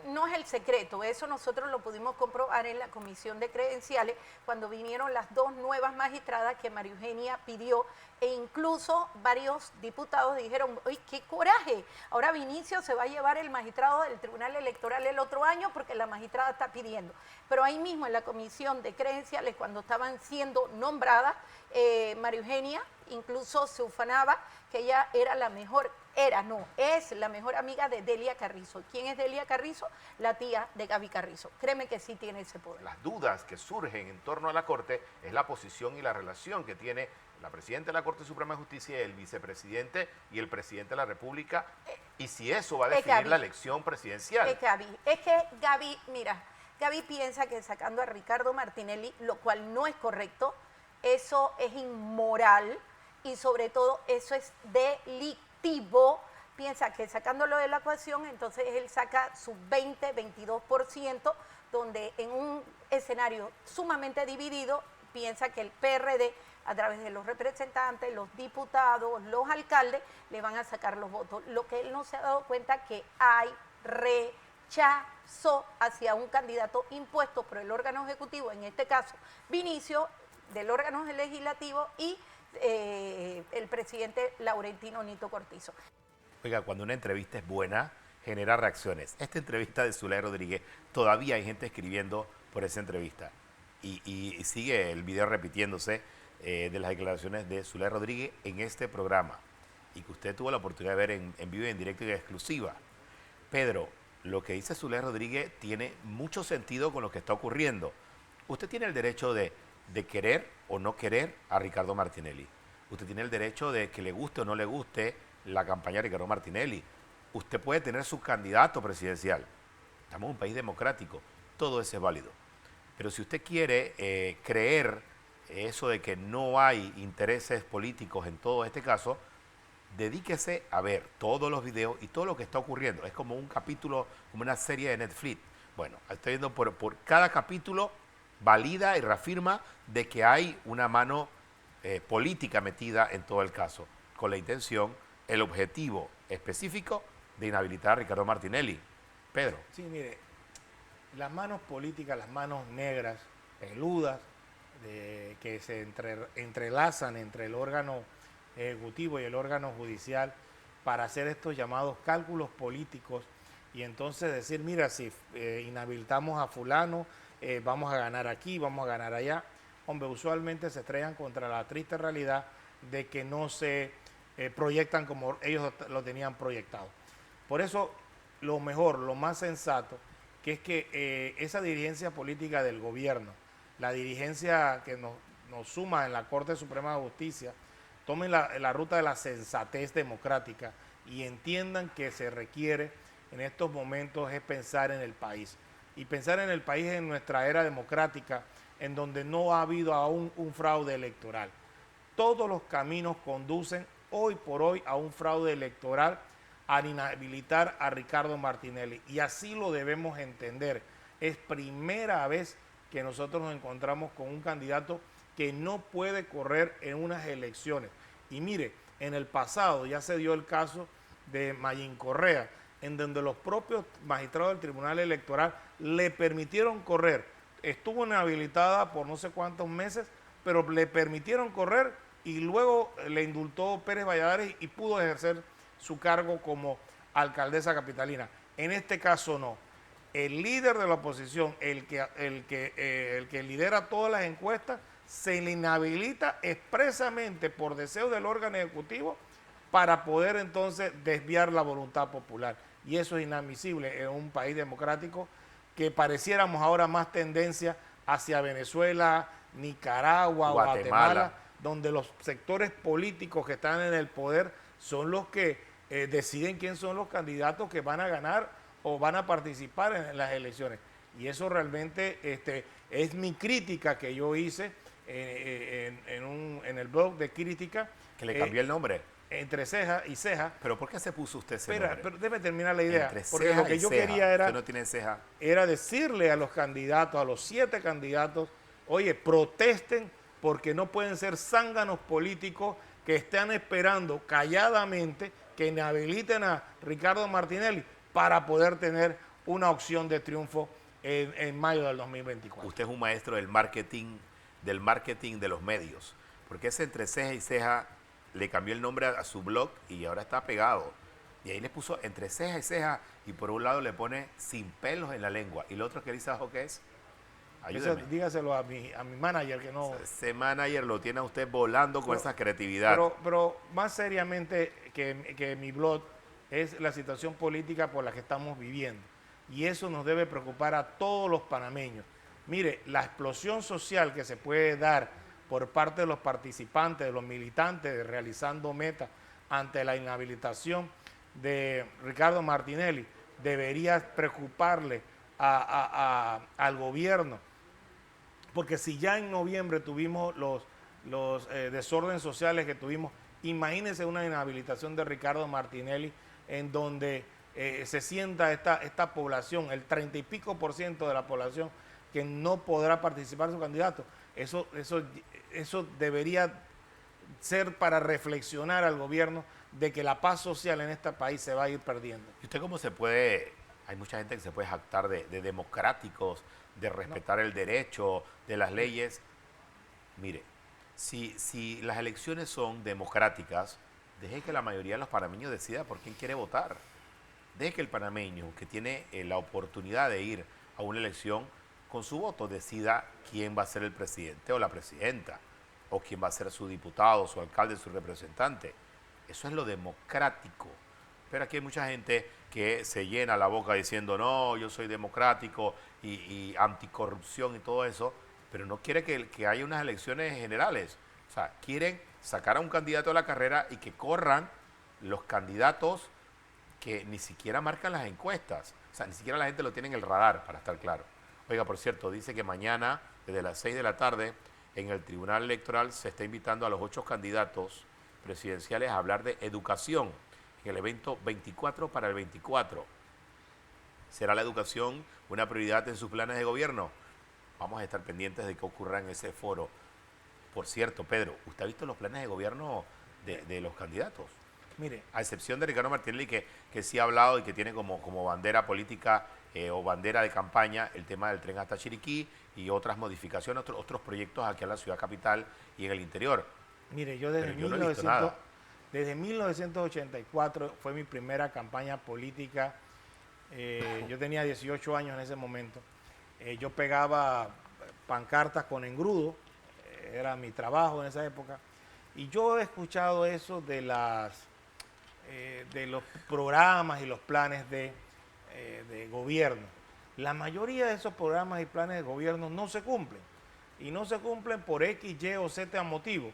no es el secreto, eso nosotros lo pudimos comprobar en la comisión de credenciales cuando vinieron las dos nuevas magistradas que María Eugenia pidió e incluso varios diputados dijeron, ¡ay, qué coraje! Ahora Vinicio se va a llevar el magistrado del Tribunal Electoral el otro año porque la magistrada está pidiendo. Pero ahí mismo en la comisión de credenciales, cuando estaban siendo nombradas, María Eugenia incluso se ufanaba que ella era la mejor, es la mejor amiga de Delia Carrizo. ¿Quién es Delia Carrizo? La tía de Gaby Carrizo. Créeme que sí tiene ese poder. Las dudas que surgen en torno a la Corte es la posición y la relación que tiene la presidenta de la Corte Suprema de Justicia, el vicepresidente y el presidente de la República, y si eso va a definir la elección presidencial. Es que Gaby, mira, Gaby piensa que sacando a Ricardo Martinelli, lo cual no es correcto, eso es inmoral y sobre todo eso es delictivo. Piensa que sacándolo de la ecuación, entonces él saca su 22%, donde en un escenario sumamente dividido, piensa que el PRD, a través de los representantes, los diputados, los alcaldes, le van a sacar los votos. Lo que él no se ha dado cuenta que hay rechazo hacia un candidato impuesto por el órgano ejecutivo, en este caso Vinicio, del órgano legislativo y el presidente Laurentino Nito Cortizo. Oiga, cuando una entrevista es buena, genera reacciones. Esta entrevista de Zuley Rodríguez, todavía hay gente escribiendo por esa entrevista. Y sigue el video repitiéndose de las declaraciones de Zuley Rodríguez en este programa. Y que usted tuvo la oportunidad de ver en vivo, en directo y en exclusiva. Pedro, lo que dice Zuley Rodríguez tiene mucho sentido con lo que está ocurriendo. Usted tiene el derecho de querer o no querer a Ricardo Martinelli. Usted tiene el derecho de que le guste o no le guste la campaña de Ricardo Martinelli. Usted puede tener su candidato presidencial. Estamos en un país democrático. Todo eso es válido. Pero si usted quiere creer eso de que no hay intereses políticos en todo este caso, dedíquese a ver todos los videos y todo lo que está ocurriendo. Es como un capítulo, como una serie de Netflix. Bueno, estoy viendo por cada capítulo, valida y reafirma de que hay una mano política metida en todo el caso, con la intención, el objetivo específico de inhabilitar a Ricardo Martinelli. Pedro. Sí, mire, las manos políticas, las manos negras, peludas, que se entrelazan entre el órgano ejecutivo y el órgano judicial para hacer estos llamados cálculos políticos y entonces decir, mira, si inhabilitamos a fulano, vamos a ganar aquí, vamos a ganar allá. Hombre, usualmente se estrellan contra la triste realidad de que no se proyectan como ellos lo tenían proyectado. Por eso, lo mejor, lo más sensato, que es que esa dirigencia política del gobierno, la dirigencia que nos suma en la Corte Suprema de Justicia, tomen la ruta de la sensatez democrática y entiendan que se requiere en estos momentos es pensar en el país. Y pensar en el país en nuestra era democrática en donde no ha habido aún un fraude electoral. Todos los caminos conducen hoy por hoy a un fraude electoral, a inhabilitar a Ricardo Martinelli. Y así lo debemos entender. Es primera vez que nosotros nos encontramos con un candidato que no puede correr en unas elecciones. Y mire, en el pasado ya se dio el caso de Mayín Correa, en donde los propios magistrados del Tribunal Electoral le permitieron correr. Estuvo inhabilitada por no sé cuántos meses, pero le permitieron correr y luego le indultó Pérez Valladares y pudo ejercer su cargo como alcaldesa capitalina. En este caso no. El líder de la oposición, el que lidera todas las encuestas, se le inhabilita expresamente por deseo del órgano ejecutivo para poder entonces desviar la voluntad popular. Y eso es inadmisible en un país democrático que pareciéramos ahora más tendencia hacia Venezuela, Nicaragua, Guatemala, donde los sectores políticos que están en el poder son los que deciden quién son los candidatos que van a ganar o van a participar en las elecciones. Y eso realmente es mi crítica que yo hice en el blog de crítica. Que le cambié el nombre. Entre ceja y ceja. ¿Pero por qué se puso usted ese Espera, nombre? pero déjeme terminar la idea. Entre porque ceja lo que y yo ceja. quería Usted no tiene ceja. era decirle a los candidatos, a los 7 candidatos, oye, protesten porque no pueden ser zánganos políticos que están esperando calladamente que inhabiliten a Ricardo Martinelli para poder tener una opción de triunfo en mayo del 2024. Usted es un maestro del marketing de los medios. Porque ese entre ceja y ceja le cambió el nombre a su blog y ahora está pegado. Y ahí le puso entre ceja y ceja y por un lado le pone sin pelos en la lengua. ¿Y lo otro que dice abajo qué es? Ayúdeme. Dígaselo a mi manager que no... Ese manager lo tiene a usted volando con esa creatividad. Pero más seriamente que mi blog es la situación política por la que estamos viviendo. Y eso nos debe preocupar a todos los panameños. Mire, la explosión social que se puede dar por parte de los participantes, de los militantes, realizando metas ante la inhabilitación de Ricardo Martinelli, debería preocuparle al gobierno. Porque si ya en noviembre tuvimos los desórdenes sociales que tuvimos, imagínense una inhabilitación de Ricardo Martinelli en donde se sienta esta población, el 30 y pico % de la población que no podrá participar en su candidato. Eso debería ser para reflexionar al gobierno de que la paz social en este país se va a ir perdiendo. ¿Y usted cómo se puede, hay mucha gente que se puede jactar de democráticos, de respetar el derecho, de las leyes? Mire, si las elecciones son democráticas, deje que la mayoría de los panameños decida por quién quiere votar. Deje que el panameño que tiene la oportunidad de ir a una elección con su voto decida quién va a ser el presidente o la presidenta, o quién va a ser su diputado, su alcalde, su representante. Eso es lo democrático. Pero aquí hay mucha gente que se llena la boca diciendo, no, yo soy democrático y anticorrupción y todo eso, pero no quiere que haya unas elecciones generales. O sea, quieren sacar a un candidato de la carrera y que corran los candidatos que ni siquiera marcan las encuestas. O sea, ni siquiera la gente lo tiene en el radar, para estar claro. Oiga, por cierto, dice que mañana, desde las 6 de la tarde, en el Tribunal Electoral se está invitando a los 8 candidatos presidenciales a hablar de educación en el evento 24 para el 24. ¿Será la educación una prioridad en sus planes de gobierno? Vamos a estar pendientes de qué ocurra en ese foro. Por cierto, Pedro, ¿usted ha visto los planes de gobierno de los candidatos? Mire, A excepción de Ricardo Martinelli, que sí ha hablado y que tiene como bandera política o bandera de campaña el tema del tren hasta Chiriquí y otras modificaciones, otros proyectos aquí en la ciudad capital y en el interior. mire, yo desde, Pero yo no he visto nada. desde 1984 fue mi primera campaña política. Yo tenía 18 años en ese momento. Yo pegaba pancartas con engrudo, era mi trabajo en esa época. Y yo he escuchado eso de los programas y los planes de gobierno. La mayoría de esos programas y planes de gobierno no se cumplen. Y no se cumplen por X, Y o Z motivo.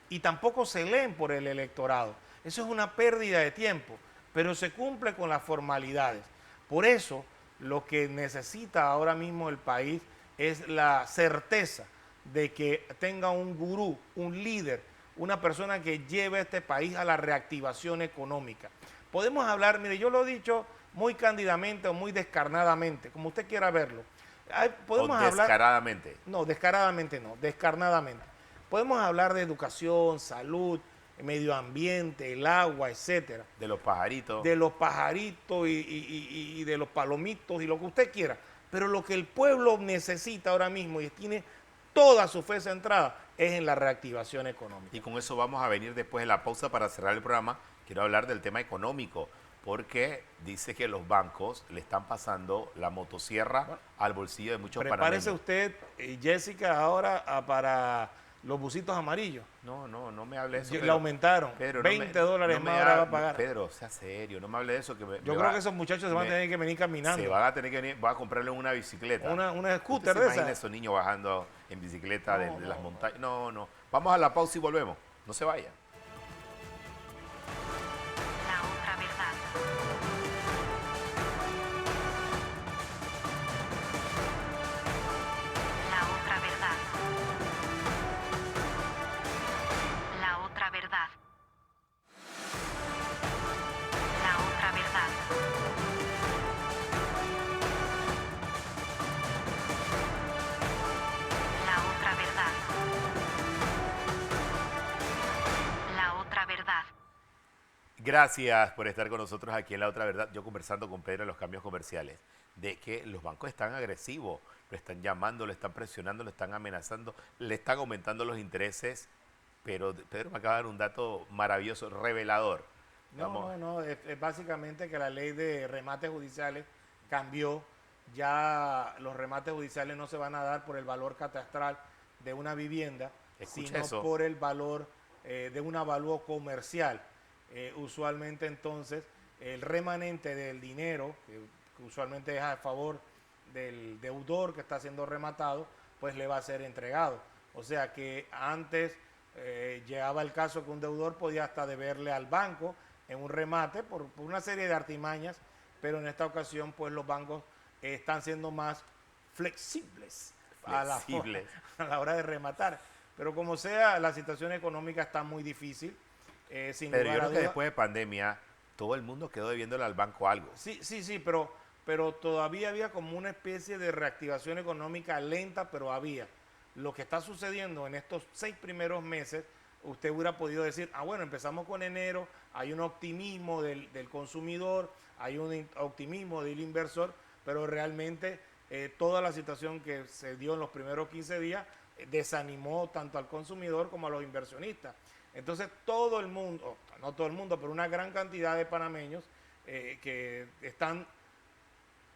Y tampoco se leen por el electorado. Eso es una pérdida de tiempo, pero se cumple con las formalidades. Por eso, lo que necesita ahora mismo el país es la certeza de que tenga un gurú, un líder, una persona que lleve a este país a la reactivación económica. Podemos hablar, mire, yo lo he dicho muy cándidamente o muy descarnadamente, como usted quiera verlo. Podemos O descaradamente. hablar, no, descaradamente no, descarnadamente. Podemos hablar de educación, salud, medio ambiente, el agua, etcétera. De los pajaritos. De los pajaritos y de los palomitos y lo que usted quiera. Pero lo que el pueblo necesita ahora mismo y tiene toda su fe centrada es en la reactivación económica. Y con eso vamos a venir después de la pausa para cerrar el programa. Quiero hablar del tema económico, porque dice que los bancos le están pasando la motosierra al bolsillo de muchos Prepárese panameños. usted, Jessica, ahora para los busitos amarillos. No me hable de eso. Le aumentaron. Pedro, $20 no me más ahora va a hable- pagar. Pedro, sea serio, no me hable de eso. Yo creo que esos muchachos se van a tener que venir caminando. Se van a tener que venir, voy a comprarle una bicicleta. Una scooter ¿Usted se de imagina esas? esos niños bajando en bicicleta de No, las no. montañas? No. Vamos a la pausa y volvemos. No se vayan. La otra verdad. La otra verdad. La otra verdad. La otra verdad. La otra verdad. La otra verdad. Gracias por estar con nosotros aquí en La Otra Verdad. Yo conversando con Pedro en los cambios comerciales, de que los bancos están agresivos, lo están llamando, lo están presionando, lo están amenazando, le están aumentando los intereses, pero Pedro me acaba de dar un dato maravilloso, revelador. Vamos. No, es básicamente que la ley de remates judiciales cambió. Ya los remates judiciales no se van a dar por el valor catastral de una vivienda, Escucha sino eso. por el valor de un avalúo comercial. Usualmente entonces el remanente del dinero, que usualmente es a favor del deudor que está siendo rematado, pues le va a ser entregado. O sea que antes llegaba el caso que un deudor podía hasta deberle al banco en un remate por una serie de artimañas, pero en esta ocasión pues los bancos están siendo más flexibles a la hora de rematar. Pero como sea, la situación económica está muy difícil. Sin Pero lugar yo a creo que duda. después de pandemia, todo el mundo quedó debiéndole al banco algo. Sí, pero todavía había como una especie de reactivación económica lenta, pero había. Lo que está sucediendo en estos 6 primeros meses, usted hubiera podido decir, bueno, empezamos con enero, hay un optimismo del consumidor, hay un optimismo del inversor, pero realmente toda la situación que se dio en los primeros 15 días desanimó tanto al consumidor como a los inversionistas. Entonces todo el mundo, no todo el mundo, pero una gran cantidad de panameños que están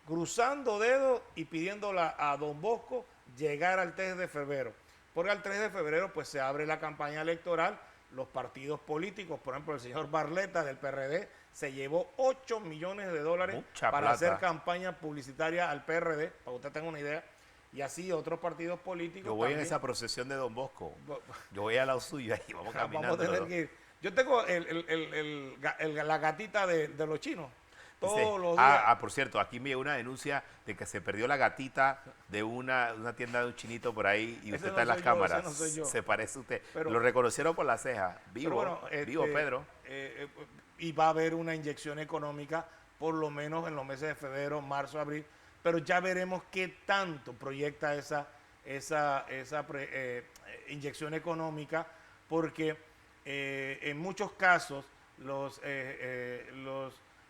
cruzando dedos y pidiéndole a Don Bosco llegar al 3 de febrero. Porque al 3 de febrero pues se abre la campaña electoral, los partidos políticos, por ejemplo el señor Barletta del PRD se llevó $8 millones Mucha para plata. hacer campaña publicitaria al PRD, para que usted tenga una idea, y así otros partidos políticos. Yo voy en también. esa procesión de Don Bosco. Yo voy a la suya y vamos Vamos caminando. a tener ¿no? que ir. Yo tengo la gatita de los chinos. Todos Dice, los días. por cierto, aquí me llegó una denuncia de que se perdió la gatita de una tienda de un chinito por ahí y Ese usted no está en las soy yo, ese cámaras. no soy yo. Se parece a usted. Pero- Lo reconocieron por la ceja. Vivo, Pero bueno, vivo Pedro. Y va a haber una inyección económica por lo menos en los meses de febrero, marzo, abril, pero ya veremos qué tanto proyecta esa inyección económica, porque en muchos casos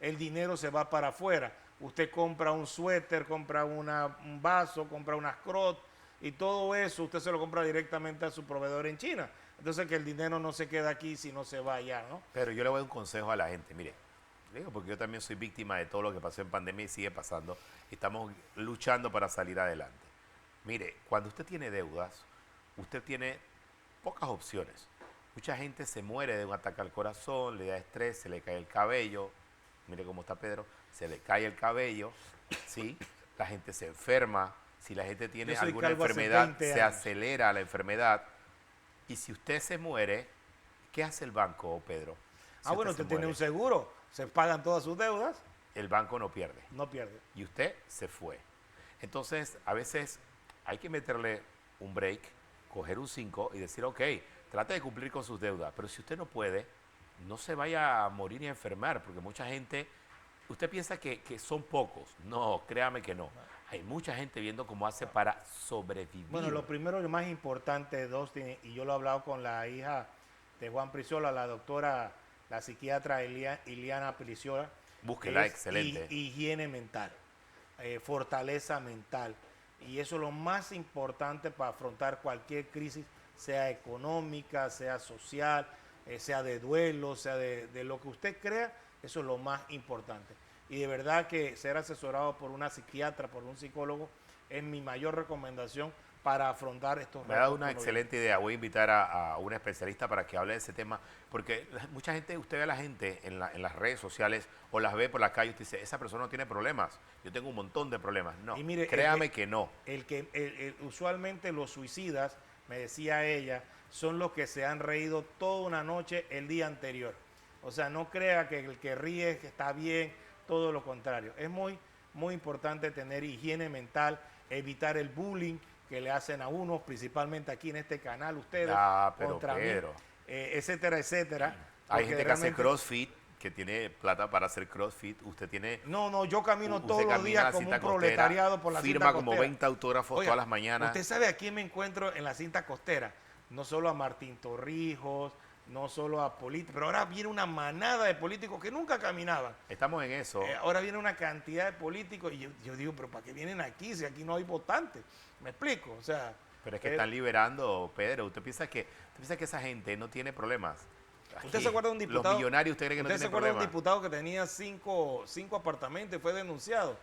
el dinero se va para afuera. Usted compra un suéter, compra un vaso, compra unas crot y todo eso usted se lo compra directamente a su proveedor en China. Entonces que el dinero no se queda aquí, sino se va allá, ¿no? Pero yo le voy a dar un consejo a la gente. Mire, le digo porque yo también soy víctima de todo lo que pasó en pandemia y sigue pasando. Y estamos luchando para salir adelante. Mire, cuando usted tiene deudas, usted tiene pocas opciones. Mucha gente se muere de un ataque al corazón, le da estrés, se le cae el cabello. Mire cómo está Pedro, se le cae el cabello, ¿sí? La gente se enferma. Si la gente tiene Yo soy alguna calvo hace enfermedad, 20 se años. acelera la enfermedad. Y si usted se muere, ¿qué hace el banco, Pedro? Si Bueno, se usted tiene muere, un seguro, se pagan todas sus deudas, el banco no pierde. no pierde. Y usted se fue. Entonces, a veces hay que meterle un break, coger un 5 y decir, ok, trate de cumplir con sus deudas, pero si usted no puede, no se vaya a morir y a enfermar, porque mucha gente, usted piensa que son pocos, no, créame que no. Hay mucha gente viendo cómo hace para sobrevivir. Bueno, lo primero y lo más importante, Dustin, y yo lo he hablado con la hija de Juan Priciola, la doctora, la psiquiatra Iliana Priciola. Búsquela, es excelente. Higiene mental, fortaleza mental. Y eso es lo más importante para afrontar cualquier crisis, sea económica, sea social, sea de duelo, sea de lo que usted crea, eso es lo más importante. Y de verdad que ser asesorado por una psiquiatra, por un psicólogo, es mi mayor recomendación para afrontar estos retos. Me ha dado una que uno excelente idea. Voy a invitar a un especialista para que hable de ese tema, porque mucha gente, usted ve a la gente en las redes sociales o las ve por la calle y usted dice, esa persona no tiene problemas, yo tengo un montón de problemas. No, Y mire, créame que no. Usualmente los suicidas, me decía ella, son los que se han reído toda una noche el día anterior. O sea, no crea que el que ríe que está bien, todo lo contrario. Es muy, muy importante tener higiene mental, evitar el bullying que le hacen a uno, principalmente aquí en este canal, ustedes, Pero contra mí, Pedro, etcétera, etcétera. hay porque gente que hace realmente- CrossFit, que tiene plata para hacer CrossFit. Usted tiene... No, yo camino usted todos los camina días la como cinta un costera, proletariado por la cinta firma como costera. 20 autógrafos Oiga, todas las mañanas. ¿usted sabe a quién me encuentro en la cinta costera? No solo a Martín Torrijos, no solo a políticos, pero ahora viene una manada de políticos que nunca caminaban. Estamos en eso. Ahora viene una cantidad de políticos y yo digo, pero ¿para qué vienen aquí si aquí no hay votantes? ¿Me explico? O sea, Pero es que están liberando, Pedro. ¿Usted piensa que esa gente no tiene problemas? ¿usted Aquí, se acuerda de un diputado? Los millonarios, ¿usted cree que no ¿Usted se tienen acuerda de un problemas? diputado que tenía cinco apartamentos y fue denunciado?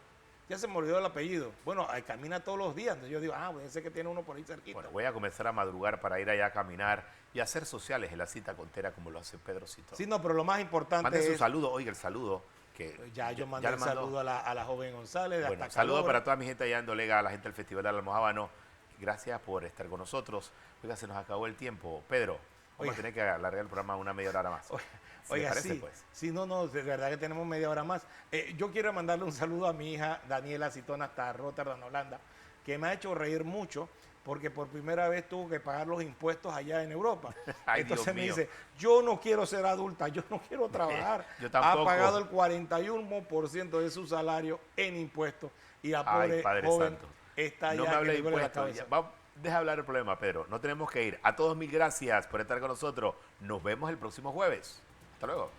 Ya se me olvidó el apellido. Bueno, ahí camina todos los días. Entonces yo digo, puede ser que tiene uno por ahí cerquita. Bueno, voy a comenzar a madrugar para ir allá a caminar y a hacer sociales en la cinta contera como lo hace Pedrocito. Sí, no, pero lo más importante Mande su es... saludo, oiga, el saludo. Que Ya yo mandé le el mandó. saludo a la joven González. De Bueno, Hasta saludos Calobra. para toda mi gente allá en Dolega, a la gente del Festival del Almojábano. Gracias por estar con nosotros. Oiga, se nos acabó el tiempo. Pedro, vamos Oiga. a tener que alargar el programa una media hora más. Si le Oiga, parece, sí, pues. sí, no, de verdad que tenemos media hora más. Yo quiero mandarle un saludo a mi hija Daniela Citona hasta Rotterdam, Holanda, que me ha hecho reír mucho porque por primera vez tuvo que pagar los impuestos allá en Europa. Ay, Entonces Dios me mío. dice, yo no quiero ser adulta, yo no quiero trabajar. Yo tampoco. Ha pagado el 41% de su salario en impuestos y la Ay, pobre Padre joven Santo. está No ya me hable de que le duele la impuestos. cabeza. Deja hablar el problema, Pedro. No tenemos que ir. A todos mil gracias por estar con nosotros. Nos vemos el próximo jueves. Hasta luego.